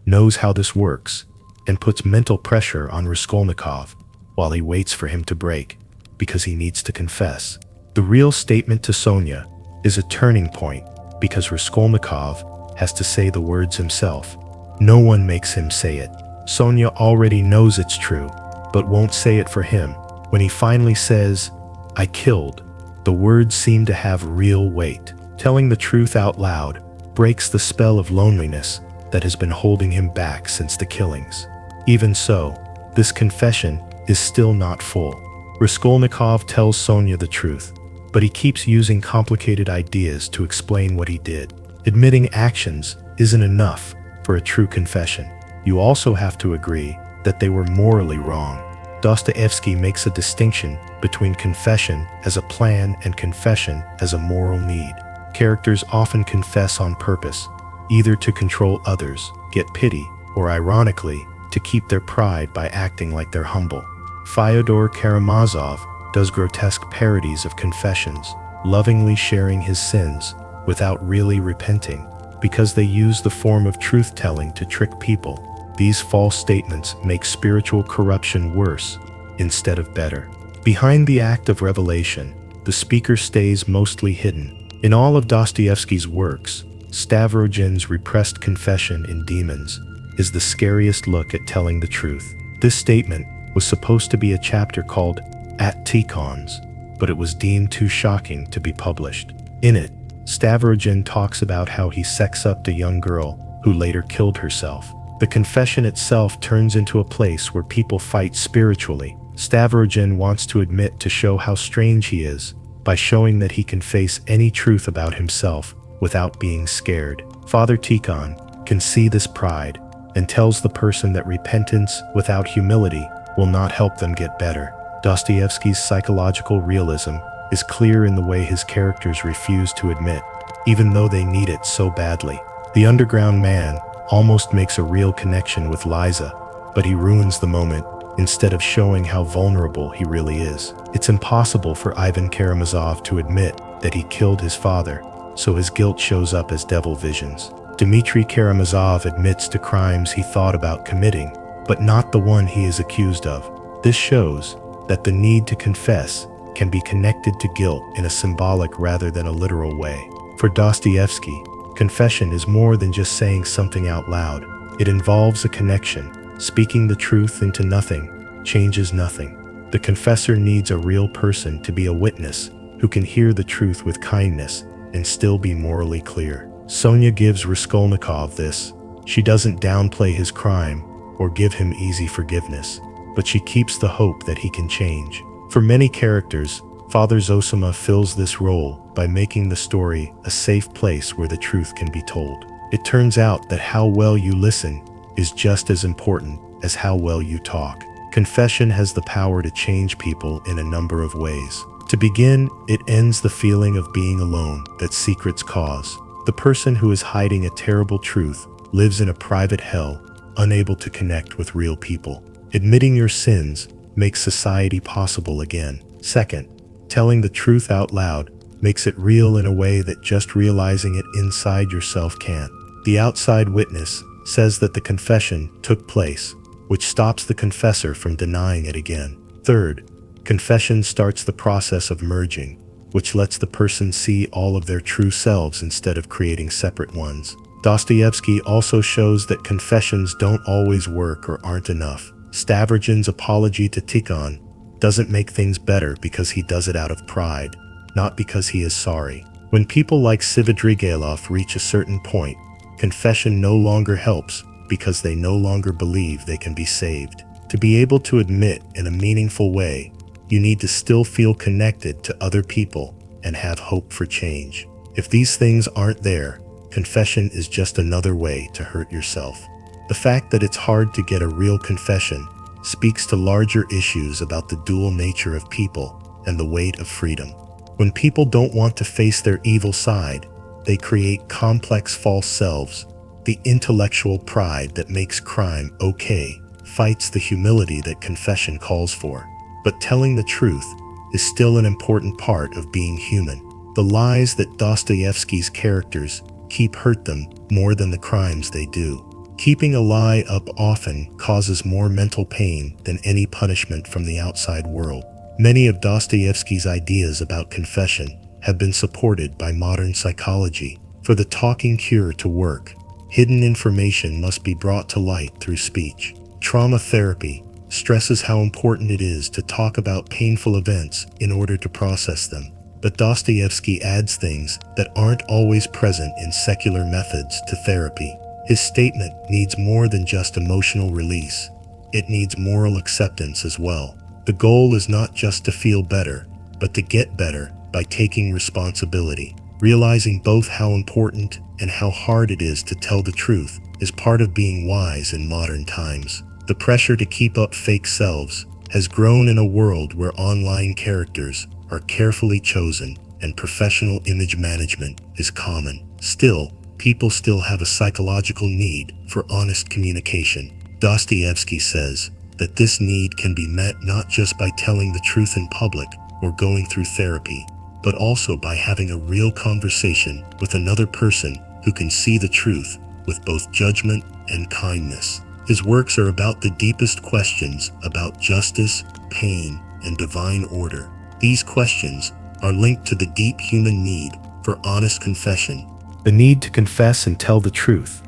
knows how this works and puts mental pressure on Raskolnikov while he waits for him to break because he needs to confess. The real statement to Sonia is a turning point because Raskolnikov has to say the words himself. No one makes him say it. Sonia already knows it's true, but won't say it for him. When he finally says, "I killed," the words seem to have real weight. Telling the truth out loud breaks the spell of loneliness that has been holding him back since the killings. Even so, this confession is still not full. Raskolnikov tells Sonia the truth, but he keeps using complicated ideas to explain what he did. Admitting actions isn't enough for a true confession. You also have to agree that they were morally wrong. Dostoevsky makes a distinction between confession as a plan and confession as a moral need. Characters often confess on purpose, either to control others, get pity, or ironically, to keep their pride by acting like they're humble. Fyodor Karamazov does grotesque parodies of confessions, lovingly sharing his sins without really repenting, because they use the form of truth-telling to trick people. These false statements make spiritual corruption worse instead of better. Behind the act of revelation, the speaker stays mostly hidden. In all of Dostoevsky's works, Stavrogin's repressed confession in Demons is the scariest look at telling the truth. This statement was supposed to be a chapter called At Tikhon's, but it was deemed too shocking to be published. In it, Stavrogin talks about how he sex-upped a young girl who later killed herself. The confession itself turns into a place where people fight spiritually. Stavrogin wants to admit to show how strange he is by showing that he can face any truth about himself without being scared. Father Tikhon can see this pride and tells the person that repentance without humility will not help them get better. Dostoevsky's psychological realism is clear in the way his characters refuse to admit, even though they need it so badly. The underground man almost makes a real connection with Liza, but he ruins the moment instead of showing how vulnerable he really is. It's impossible for Ivan Karamazov to admit that he killed his father, so his guilt shows up as devil visions. Dmitry Karamazov admits to crimes he thought about committing, but not the one he is accused of. This shows that the need to confess can be connected to guilt in a symbolic rather than a literal way. For Dostoevsky, confession is more than just saying something out loud. It involves a connection. Speaking the truth into nothing changes nothing. The confessor needs a real person to be a witness who can hear the truth with kindness and still be morally clear. Sonia gives Raskolnikov this. She doesn't downplay his crime or give him easy forgiveness, but she keeps the hope that he can change. For many characters, Father Zosima fills this role by making the story a safe place where the truth can be told. It turns out that how well you listen is just as important as how well you talk. Confession has the power to change people in a number of ways. To begin, it ends the feeling of being alone that secrets cause. The person who is hiding a terrible truth lives in a private hell, unable to connect with real people. Admitting your sins makes society possible again. Second, telling the truth out loud makes it real in a way that just realizing it inside yourself can't. The outside witness says that the confession took place, which stops the confessor from denying it again. Third, confession starts the process of merging, which lets the person see all of their true selves instead of creating separate ones. Dostoevsky also shows that confessions don't always work or aren't enough. Stavrogin's apology to Tikhon doesn't make things better because he does it out of pride, not because he is sorry. When people like Svidrigailov reach a certain point, confession no longer helps because they no longer believe they can be saved. To be able to admit in a meaningful way, you need to still feel connected to other people and have hope for change. If these things aren't there, confession is just another way to hurt yourself. The fact that it's hard to get a real confession speaks to larger issues about the dual nature of people and the weight of freedom. When people don't want to face their evil side, they create complex false selves. The intellectual pride that makes crime okay fights the humility that confession calls for. But telling the truth is still an important part of being human. The lies that Dostoevsky's characters keep hurt them more than the crimes they do. Keeping a lie up often causes more mental pain than any punishment from the outside world. Many of Dostoevsky's ideas about confession have been supported by modern psychology. For the talking cure to work, hidden information must be brought to light through speech. Trauma therapy stresses how important it is to talk about painful events in order to process them. But Dostoevsky adds things that aren't always present in secular methods to therapy. His statement needs more than just emotional release. It needs moral acceptance as well. The goal is not just to feel better, but to get better by taking responsibility. Realizing both how important and how hard it is to tell the truth is part of being wise in modern times. The pressure to keep up fake selves has grown in a world where online characters are carefully chosen and professional image management is common. Still, people still have a psychological need for honest communication. Dostoevsky says that this need can be met not just by telling the truth in public or going through therapy, but also by having a real conversation with another person who can see the truth with both judgment and kindness. His works are about the deepest questions about justice, pain, and divine order. These questions are linked to the deep human need for honest confession. The need to confess and tell the truth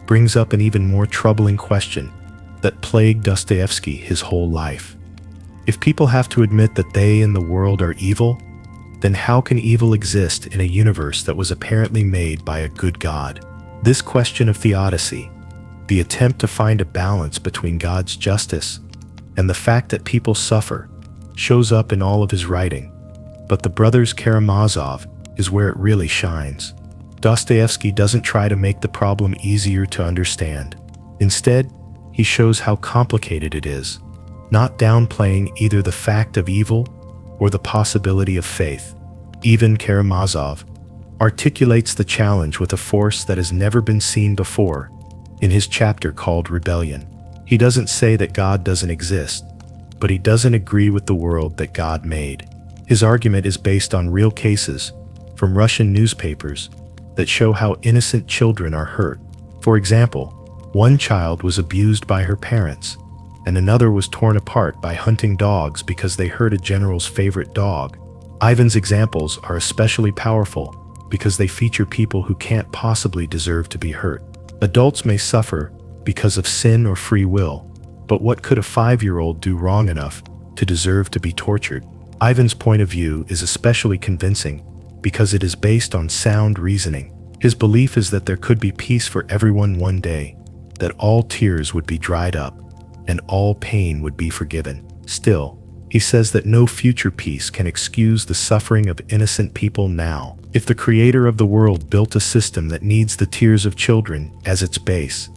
brings up an even more troubling question that plagued Dostoevsky his whole life. If people have to admit that they and the world are evil, then how can evil exist in a universe that was apparently made by a good God? This question of theodicy, the attempt to find a balance between God's justice and the fact that people suffer, shows up in all of his writing. But the Brothers Karamazov is where it really shines. Dostoevsky doesn't try to make the problem easier to understand. Instead, he shows how complicated it is, not downplaying either the fact of evil or the possibility of faith. Even Karamazov articulates the challenge with a force that has never been seen before in his chapter called Rebellion. He doesn't say that God doesn't exist, but he doesn't agree with the world that God made. His argument is based on real cases from Russian newspapers that show how innocent children are hurt. For example, one child was abused by her parents, and another was torn apart by hunting dogs because they hurt a general's favorite dog. Ivan's examples are especially powerful because they feature people who can't possibly deserve to be hurt. Adults may suffer because of sin or free will, but what could a 5-year-old do wrong enough to deserve to be tortured? Ivan's point of view is especially convincing because it is based on sound reasoning. His belief is that there could be peace for everyone one day, that all tears would be dried up, and all pain would be forgiven. Still, he says that no future peace can excuse the suffering of innocent people now. If the creator of the world built a system that needs the tears of children as its base,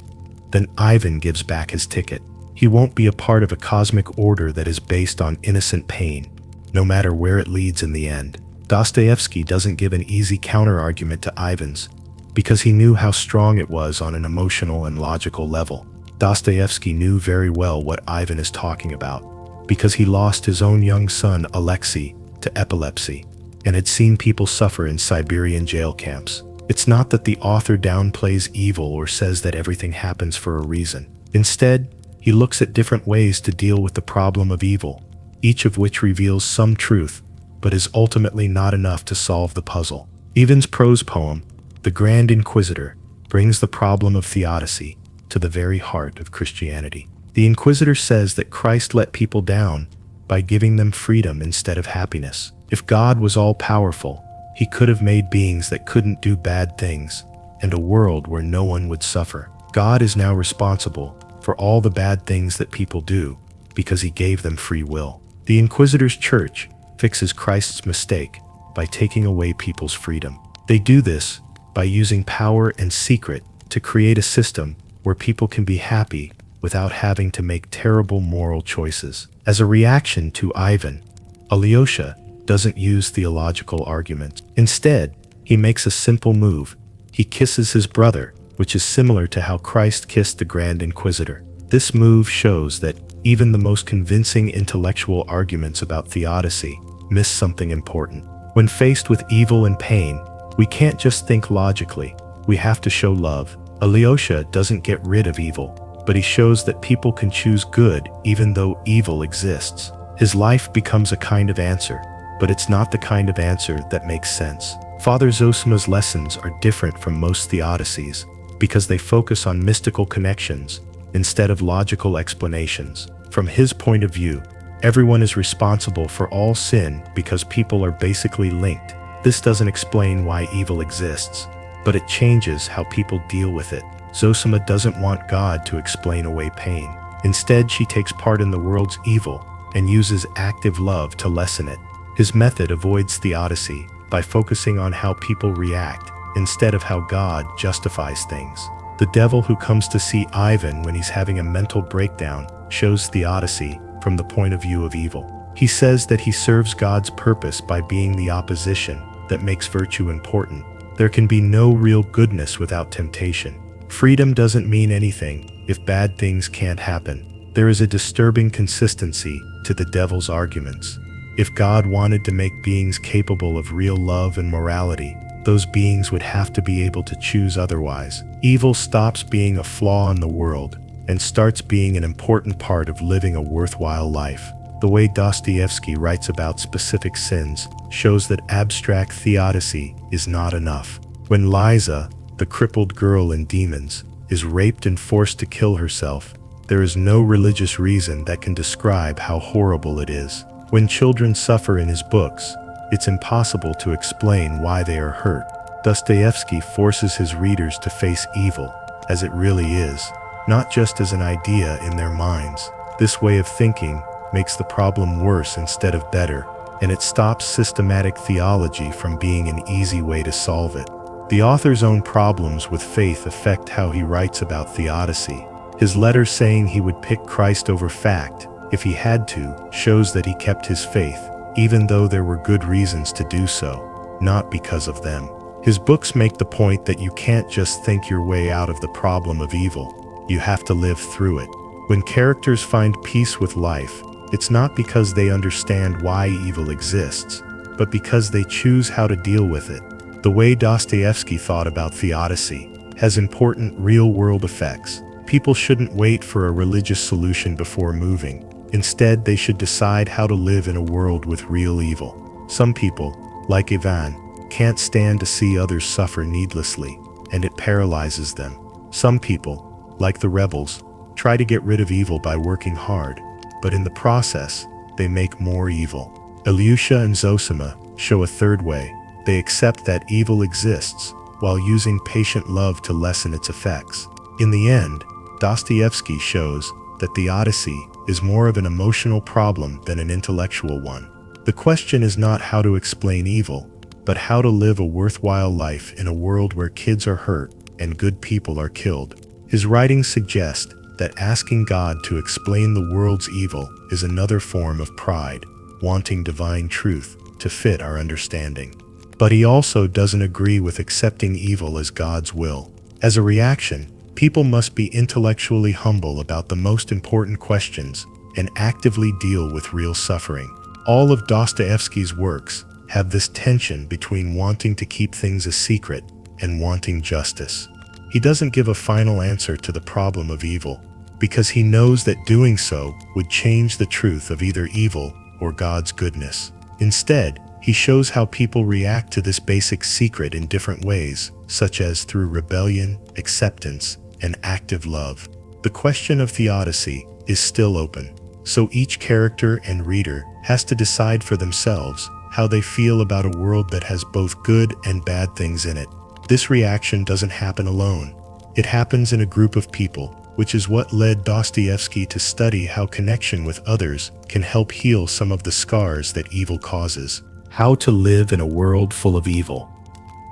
then Ivan gives back his ticket. He won't be a part of a cosmic order that is based on innocent pain, no matter where it leads in the end. Dostoevsky doesn't give an easy counter-argument to Ivan's, because he knew how strong it was on an emotional and logical level. Dostoevsky knew very well what Ivan is talking about, because he lost his own young son Alexei to epilepsy, and had seen people suffer in Siberian jail camps. It's not that the author downplays evil or says that everything happens for a reason. Instead, he looks at different ways to deal with the problem of evil, each of which reveals some truth, but is ultimately not enough to solve the puzzle. Ivan's prose poem, The Grand Inquisitor, brings the problem of theodicy to the very heart of Christianity. The Inquisitor says that Christ let people down by giving them freedom instead of happiness. If God was all-powerful, he could have made beings that couldn't do bad things, and a world where no one would suffer. God is now responsible for all the bad things that people do because he gave them free will. The Inquisitor's church fixes Christ's mistake by taking away people's freedom. They do this by using power and secret to create a system where people can be happy without having to make terrible moral choices. As a reaction to Ivan, Alyosha doesn't use theological arguments. Instead, he makes a simple move. He kisses his brother, which is similar to how Christ kissed the Grand Inquisitor. This move shows that even the most convincing intellectual arguments about theodicy miss something important. When faced with evil and pain, we can't just think logically, we have to show love. Alyosha doesn't get rid of evil, but he shows that people can choose good even though evil exists. His life becomes a kind of answer, but it's not the kind of answer that makes sense. Father Zosima's lessons are different from most theodicies because they focus on mystical connections instead of logical explanations. From his point of view, everyone is responsible for all sin because people are basically linked. This doesn't explain why evil exists, but it changes how people deal with it. Zosima doesn't want God to explain away pain. Instead, she takes part in the world's evil and uses active love to lessen it. His method avoids theodicy by focusing on how people react instead of how God justifies things. The devil who comes to see Ivan when he's having a mental breakdown shows theodicy from the point of view of evil. He says that he serves God's purpose by being the opposition that makes virtue important. There can be no real goodness without temptation. Freedom doesn't mean anything if bad things can't happen. There is a disturbing consistency to the devil's arguments. If God wanted to make beings capable of real love and morality, those beings would have to be able to choose otherwise. Evil stops being a flaw in the world and starts being an important part of living a worthwhile life. The way Dostoevsky writes about specific sins shows that abstract theodicy is not enough. When Liza, the crippled girl in Demons, is raped and forced to kill herself, there is no religious reason that can describe how horrible it is. When children suffer in his books, it's impossible to explain why they are hurt. Dostoevsky forces his readers to face evil as it really is, not just as an idea in their minds. This way of thinking makes the problem worse instead of better, and it stops systematic theology from being an easy way to solve it. The author's own problems with faith affect how he writes about theodicy. His letter saying he would pick Christ over fact if he had to shows that he kept his faith, even though there were good reasons to do so, not because of them. His books make the point that you can't just think your way out of the problem of evil. You have to live through it. When characters find peace with life, it's not because they understand why evil exists, but because they choose how to deal with it. The way Dostoevsky thought about theodicy has important real-world effects. People shouldn't wait for a religious solution before moving. Instead, they should decide how to live in a world with real evil. Some people, like Ivan, can't stand to see others suffer needlessly, and it paralyzes them. Some people, like the rebels, try to get rid of evil by working hard, but in the process, they make more evil. Ilyusha and Zosima show a third way. They accept that evil exists, while using patient love to lessen its effects. In the end, Dostoevsky shows that the Odyssey is more of an emotional problem than an intellectual one. The question is not how to explain evil, but how to live a worthwhile life in a world where kids are hurt and good people are killed. His writings suggest that asking God to explain the world's evil is another form of pride, wanting divine truth to fit our understanding. But he also doesn't agree with accepting evil as God's will. As a reaction, people must be intellectually humble about the most important questions and actively deal with real suffering. All of Dostoevsky's works have this tension between wanting to keep things a secret and wanting justice. He doesn't give a final answer to the problem of evil, because he knows that doing so would change the truth of either evil or God's goodness. Instead, he shows how people react to this basic secret in different ways, such as through rebellion, acceptance, and active love. The question of theodicy is still open, so each character and reader has to decide for themselves how they feel about a world that has both good and bad things in it. This reaction doesn't happen alone. It happens in a group of people, which is what led Dostoevsky to study how connection with others can help heal some of the scars that evil causes. How to live in a world full of evil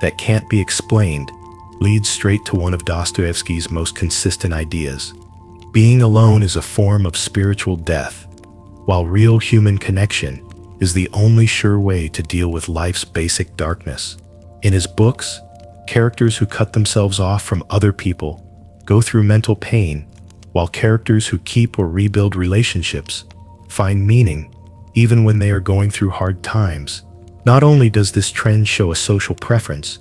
that can't be explained leads straight to one of Dostoevsky's most consistent ideas. Being alone is a form of spiritual death, while real human connection is the only sure way to deal with life's basic darkness. In his books, characters who cut themselves off from other people go through mental pain, while characters who keep or rebuild relationships find meaning even when they are going through hard times. Not only does this trend show a social preference,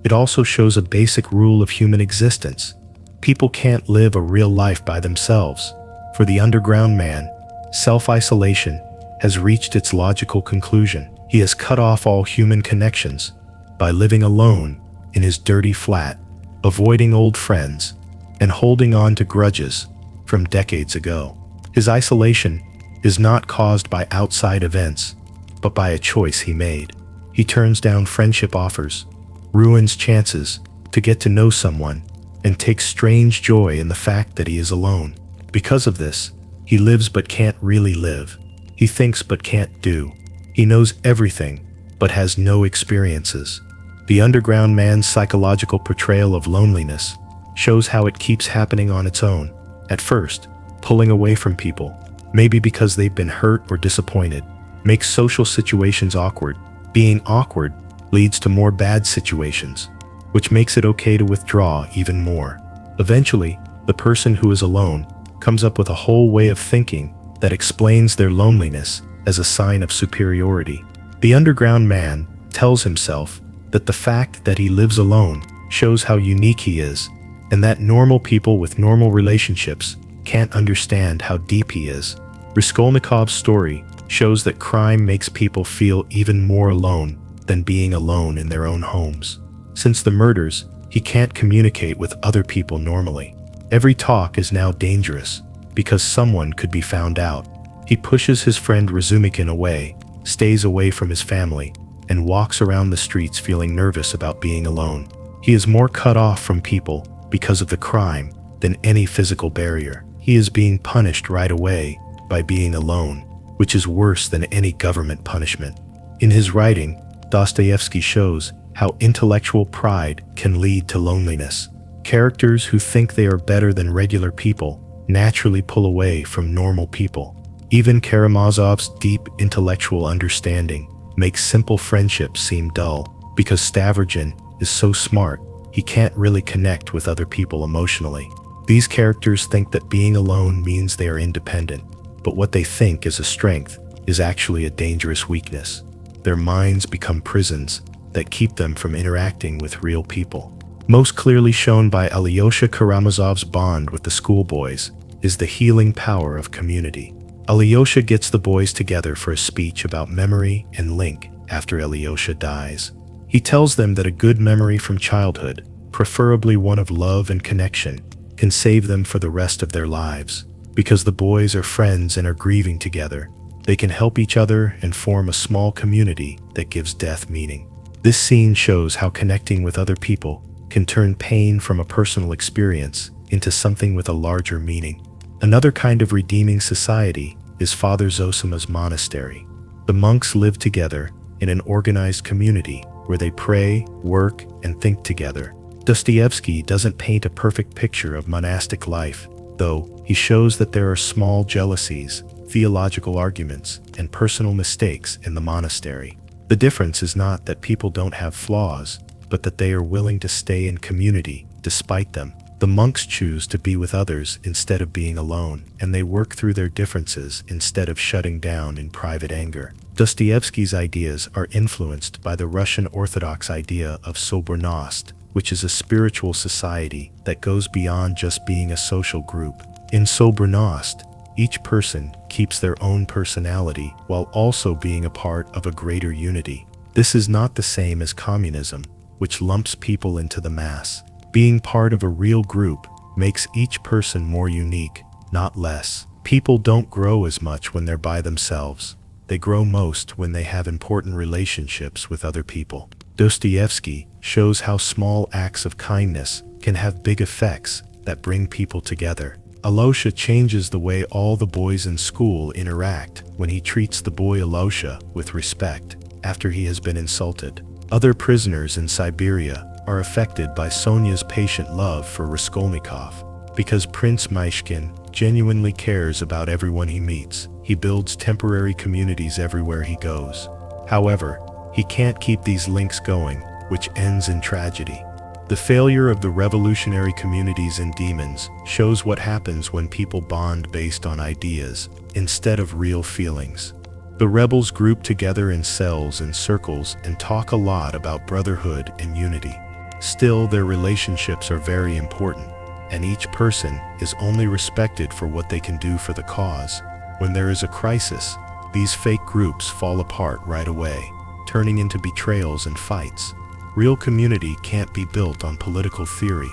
it also shows a basic rule of human existence. People can't live a real life by themselves. For the underground man, self-isolation has reached its logical conclusion. He has cut off all human connections by living alone in his dirty flat, avoiding old friends, and holding on to grudges from decades ago. His isolation is not caused by outside events, but by a choice he made. He turns down friendship offers, ruins chances to get to know someone, and takes strange joy in the fact that he is alone. Because of this, he lives but can't really live. He thinks but can't do. He knows everything, but has no experiences. The underground man's psychological portrayal of loneliness shows how it keeps happening on its own. At first, pulling away from people, maybe because they've been hurt or disappointed, makes social situations awkward. Being awkward leads to more bad situations, which makes it okay to withdraw even more. Eventually, the person who is alone comes up with a whole way of thinking that explains their loneliness as a sign of superiority. The underground man tells himself that the fact that he lives alone shows how unique he is, and that normal people with normal relationships can't understand how deep he is. Raskolnikov's story shows that crime makes people feel even more alone than being alone in their own homes. Since the murders, he can't communicate with other people normally. Every talk is now dangerous because someone could be found out. He pushes his friend Razumikin away, stays away from his family, and walks around the streets feeling nervous about being alone. He is more cut off from people because of the crime than any physical barrier. He is being punished right away by being alone, which is worse than any government punishment. In his writing, Dostoevsky shows how intellectual pride can lead to loneliness. Characters who think they are better than regular people naturally pull away from normal people. Even Karamazov's deep intellectual understanding makes simple friendships seem dull, because Stavrogin is so smart, he can't really connect with other people emotionally. These characters think that being alone means they are independent, but what they think is a strength is actually a dangerous weakness. Their minds become prisons that keep them from interacting with real people. Most clearly shown by Alyosha Karamazov's bond with the schoolboys is the healing power of community. Alyosha gets the boys together for a speech about memory and link after Alyosha dies. He tells them that a good memory from childhood, preferably one of love and connection, can save them for the rest of their lives. Because the boys are friends and are grieving together, they can help each other and form a small community that gives death meaning. This scene shows how connecting with other people can turn pain from a personal experience into something with a larger meaning. Another kind of redeeming society is Father Zosima's monastery. The monks live together in an organized community where they pray, work, and think together. Dostoevsky doesn't paint a perfect picture of monastic life, though he shows that there are small jealousies, theological arguments, and personal mistakes in the monastery. The difference is not that people don't have flaws, but that they are willing to stay in community despite them. The monks choose to be with others instead of being alone, and they work through their differences instead of shutting down in private anger. Dostoevsky's ideas are influenced by the Russian Orthodox idea of sobornost, which is a spiritual society that goes beyond just being a social group. In sobornost, each person keeps their own personality while also being a part of a greater unity. This is not the same as communism, which lumps people into the mass. Being part of a real group makes each person more unique, not less. People don't grow as much when they're by themselves. They grow most when they have important relationships with other people. Dostoevsky shows how small acts of kindness can have big effects that bring people together. Alyosha changes the way all the boys in school interact when he treats the boy Alyosha with respect after he has been insulted. Other prisoners in Siberia are affected by Sonia's patient love for Raskolnikov. Because Prince Myshkin genuinely cares about everyone he meets, he builds temporary communities everywhere he goes. However, he can't keep these links going, which ends in tragedy. The failure of the revolutionary communities in Demons shows what happens when people bond based on ideas instead of real feelings. The rebels group together in cells and circles and talk a lot about brotherhood and unity. Still, their relationships are very important, and each person is only respected for what they can do for the cause. When there is a crisis, these fake groups fall apart right away, turning into betrayals and fights. Real community can't be built on political theory.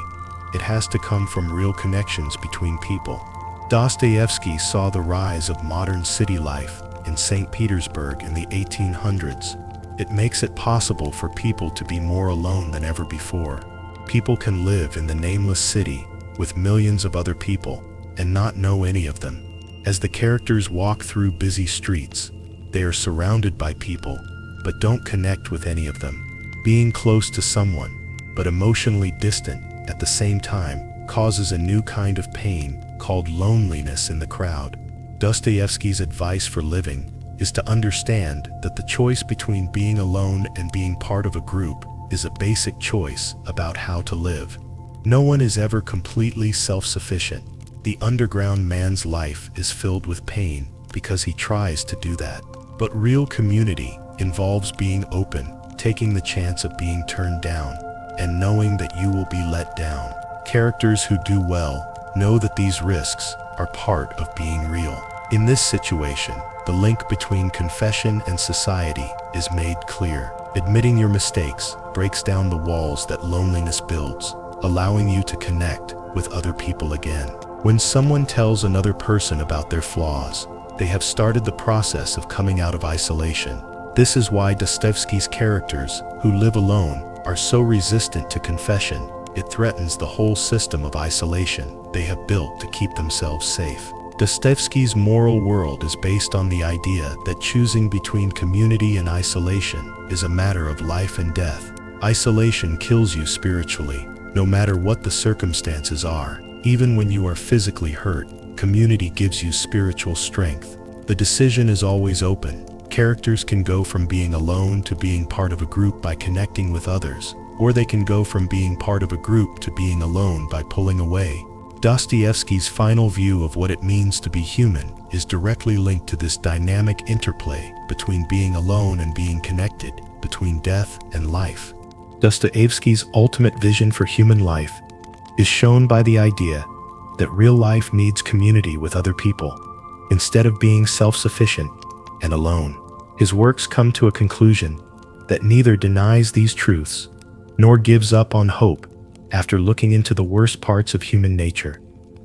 It has to come from real connections between people. Dostoevsky saw the rise of modern city life in St. Petersburg in the 1800s. It makes it possible for people to be more alone than ever before. People can live in the nameless city with millions of other people and not know any of them. As the characters walk through busy streets, they are surrounded by people, but don't connect with any of them. Being close to someone, but emotionally distant at the same time, causes a new kind of pain called loneliness in the crowd. Dostoevsky's advice for living is to understand that the choice between being alone and being part of a group is a basic choice about how to live. No one is ever completely self-sufficient. The underground man's life is filled with pain because he tries to do that. But real community involves being open, taking the chance of being turned down, and knowing that you will be let down. Characters who do well know that these risks are part of being real. In this situation, the link between confession and society is made clear. Admitting your mistakes breaks down the walls that loneliness builds, allowing you to connect with other people again. When someone tells another person about their flaws, they have started the process of coming out of isolation. This is why Dostoevsky's characters, who live alone, are so resistant to confession. It threatens the whole system of isolation they have built to keep themselves safe. Dostoevsky's moral world is based on the idea that choosing between community and isolation is a matter of life and death. Isolation kills you spiritually, no matter what the circumstances are. Even when you are physically hurt, community gives you spiritual strength. The decision is always open. Characters can go from being alone to being part of a group by connecting with others, or they can go from being part of a group to being alone by pulling away. Dostoevsky's final view of what it means to be human is directly linked to this dynamic interplay between being alone and being connected, between death and life. Dostoevsky's ultimate vision for human life is shown by the idea that real life needs community with other people, instead of being self-sufficient and alone. His works come to a conclusion that neither denies these truths nor gives up on hope after looking into the worst parts of human nature,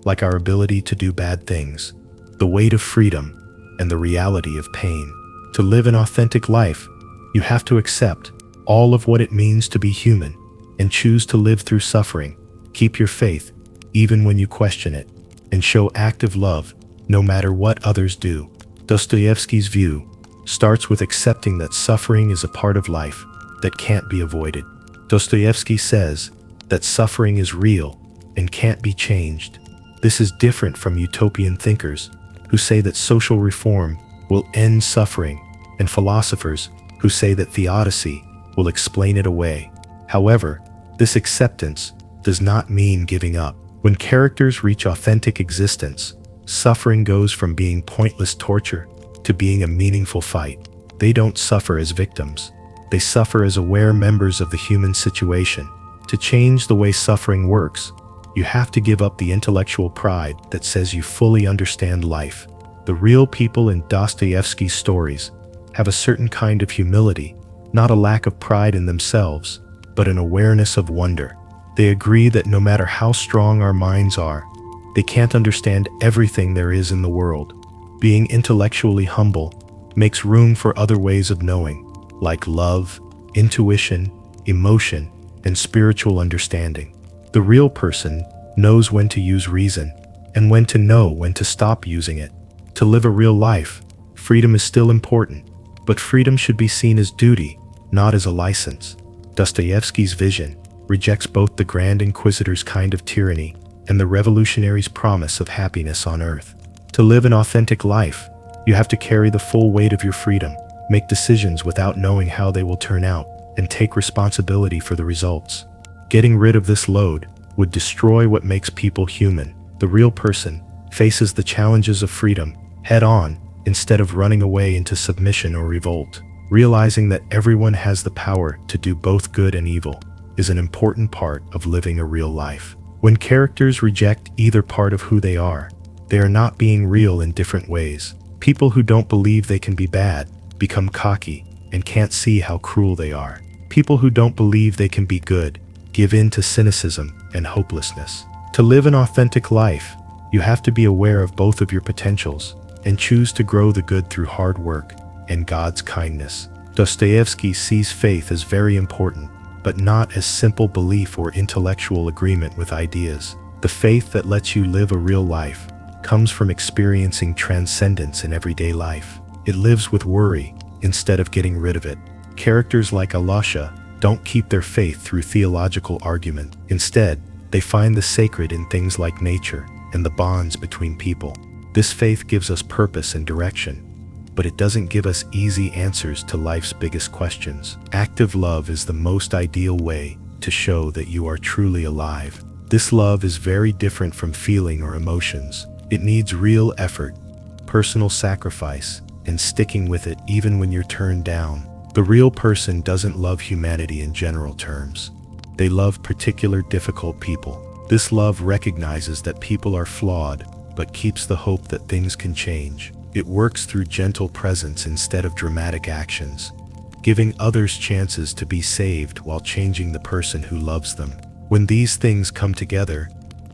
like our ability to do bad things, the weight of freedom, and the reality of pain. To live an authentic life, you have to accept all of what it means to be human and choose to live through suffering. Keep your faith even when you question it, and show active love no matter what others do. Dostoevsky's view starts with accepting that suffering is a part of life that can't be avoided. Dostoevsky says that suffering is real and can't be changed. This is different from utopian thinkers who say that social reform will end suffering, and philosophers who say that theodicy will explain it away. However, this acceptance does not mean giving up. When characters reach authentic existence, suffering goes from being pointless torture to being a meaningful fight. They don't suffer as victims. They suffer as aware members of the human situation. To change the way suffering works, you have to give up the intellectual pride that says you fully understand life. The real people in Dostoevsky's stories have a certain kind of humility, not a lack of pride in themselves, but an awareness of wonder. They agree that no matter how strong our minds are, they can't understand everything there is in the world. Being intellectually humble makes room for other ways of knowing, like love, intuition, emotion, and spiritual understanding. The real person knows when to use reason and when to stop using it. To live a real life, freedom is still important, but freedom should be seen as duty, not as a license. Dostoevsky's vision rejects both the Grand Inquisitor's kind of tyranny and the revolutionary's promise of happiness on earth. To live an authentic life, you have to carry the full weight of your freedom, make decisions without knowing how they will turn out, and take responsibility for the results. Getting rid of this load would destroy what makes people human. The real person faces the challenges of freedom head-on instead of running away into submission or revolt. Realizing that everyone has the power to do both good and evil is an important part of living a real life. When characters reject either part of who they are not being real in different ways. People who don't believe they can be bad become cocky and can't see how cruel they are. People who don't believe they can be good give in to cynicism and hopelessness. To live an authentic life, you have to be aware of both of your potentials and choose to grow the good through hard work and God's kindness. Dostoevsky sees faith as very important, but not as simple belief or intellectual agreement with ideas. The faith that lets you live a real life comes from experiencing transcendence in everyday life. It lives with worry instead of getting rid of it. Characters like Elisha don't keep their faith through theological argument. Instead, they find the sacred in things like nature and the bonds between people. This faith gives us purpose and direction, but it doesn't give us easy answers to life's biggest questions. Active love is the most ideal way to show that you are truly alive. This love is very different from feeling or emotions. It needs real effort, personal sacrifice, and sticking with it even when you're turned down. The real person doesn't love humanity in general terms. They love particular difficult people. This love recognizes that people are flawed, but keeps the hope that things can change. It works through gentle presence instead of dramatic actions, giving others chances to be saved while changing the person who loves them. When these things come together,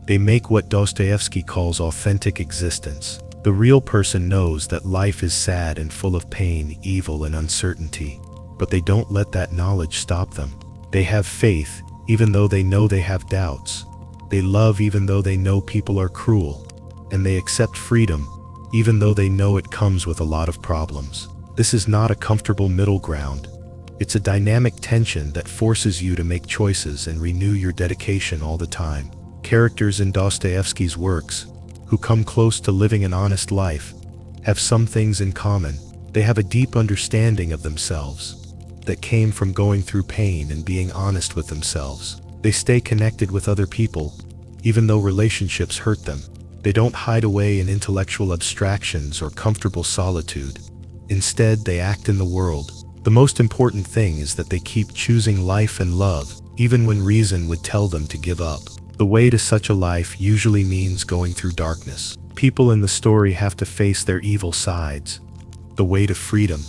they make what Dostoevsky calls authentic existence. The real person knows that life is sad and full of pain, evil, and uncertainty, but they don't let that knowledge stop them. They have faith even though they know they have doubts. They love even though they know people are cruel, and they accept freedom even though they know it comes with a lot of problems. This is not a comfortable middle ground. It's a dynamic tension that forces you to make choices and renew your dedication all the time. Characters in Dostoevsky's works who come close to living an honest life have some things in common. They have a deep understanding of themselves that came from going through pain and being honest with themselves. They stay connected with other people, even though relationships hurt them. They don't hide away in intellectual abstractions or comfortable solitude. Instead, they act in the world, The most important thing is that they keep choosing life and love, even when reason would tell them to give up. The way to such a life usually means going through darkness. People in the story have to face their evil sides, the way to freedom,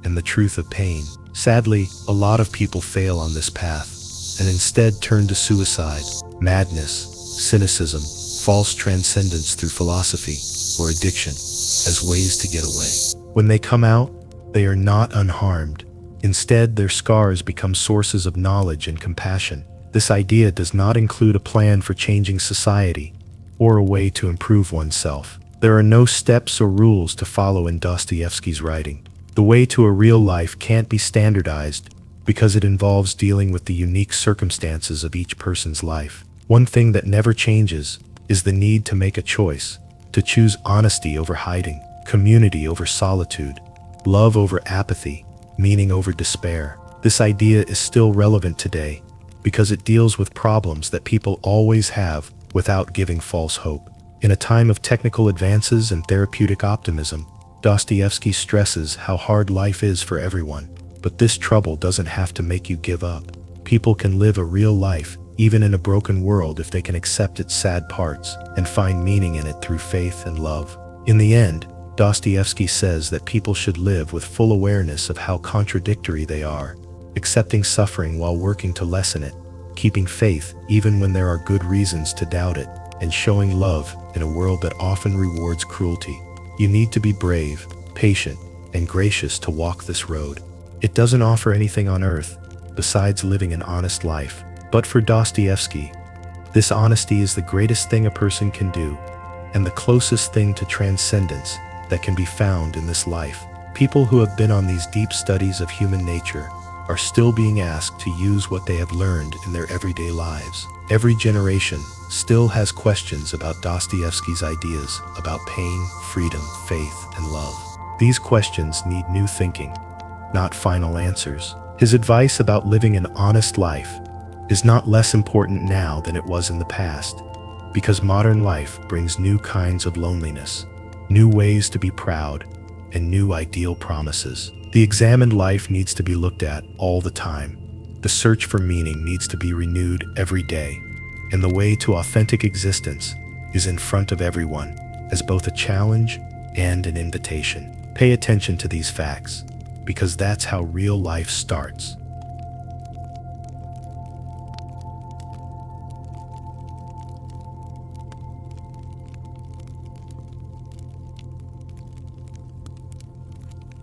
and the truth of pain. Sadly, a lot of people fail on this path, and instead turn to suicide, madness, cynicism, false transcendence through philosophy, or addiction, as ways to get away. When they come out, they are not unharmed. Instead, their scars become sources of knowledge and compassion. This idea does not include a plan for changing society, or a way to improve oneself. There are no steps or rules to follow in Dostoevsky's writing. The way to a real life can't be standardized because it involves dealing with the unique circumstances of each person's life. One thing that never changes is the need to make a choice, to choose honesty over hiding, community over solitude, love over apathy, meaning over despair. This idea is still relevant today because it deals with problems that people always have without giving false hope. In a time of technical advances and therapeutic optimism, Dostoevsky stresses how hard life is for everyone. But this trouble doesn't have to make you give up. People can live a real life, even in a broken world, if they can accept its sad parts and find meaning in it through faith and love. In the end, Dostoevsky says that people should live with full awareness of how contradictory they are, accepting suffering while working to lessen it, keeping faith even when there are good reasons to doubt it, and showing love in a world that often rewards cruelty. You need to be brave, patient, and gracious to walk this road. It doesn't offer anything on earth besides living an honest life. But for Dostoevsky, this honesty is the greatest thing a person can do, and the closest thing to transcendence that can be found in this life. People who have been on these deep studies of human nature are still being asked to use what they have learned in their everyday lives. Every generation still has questions about Dostoevsky's ideas about pain, freedom, faith, and love. These questions need new thinking, not final answers. His advice about living an honest life is not less important now than it was in the past, because modern life brings new kinds of loneliness, new ways to be proud, and new ideal promises. The examined life needs to be looked at all the time. The search for meaning needs to be renewed every day, and the way to authentic existence is in front of everyone, as both a challenge and an invitation. Pay attention to these facts, because that's how real life starts.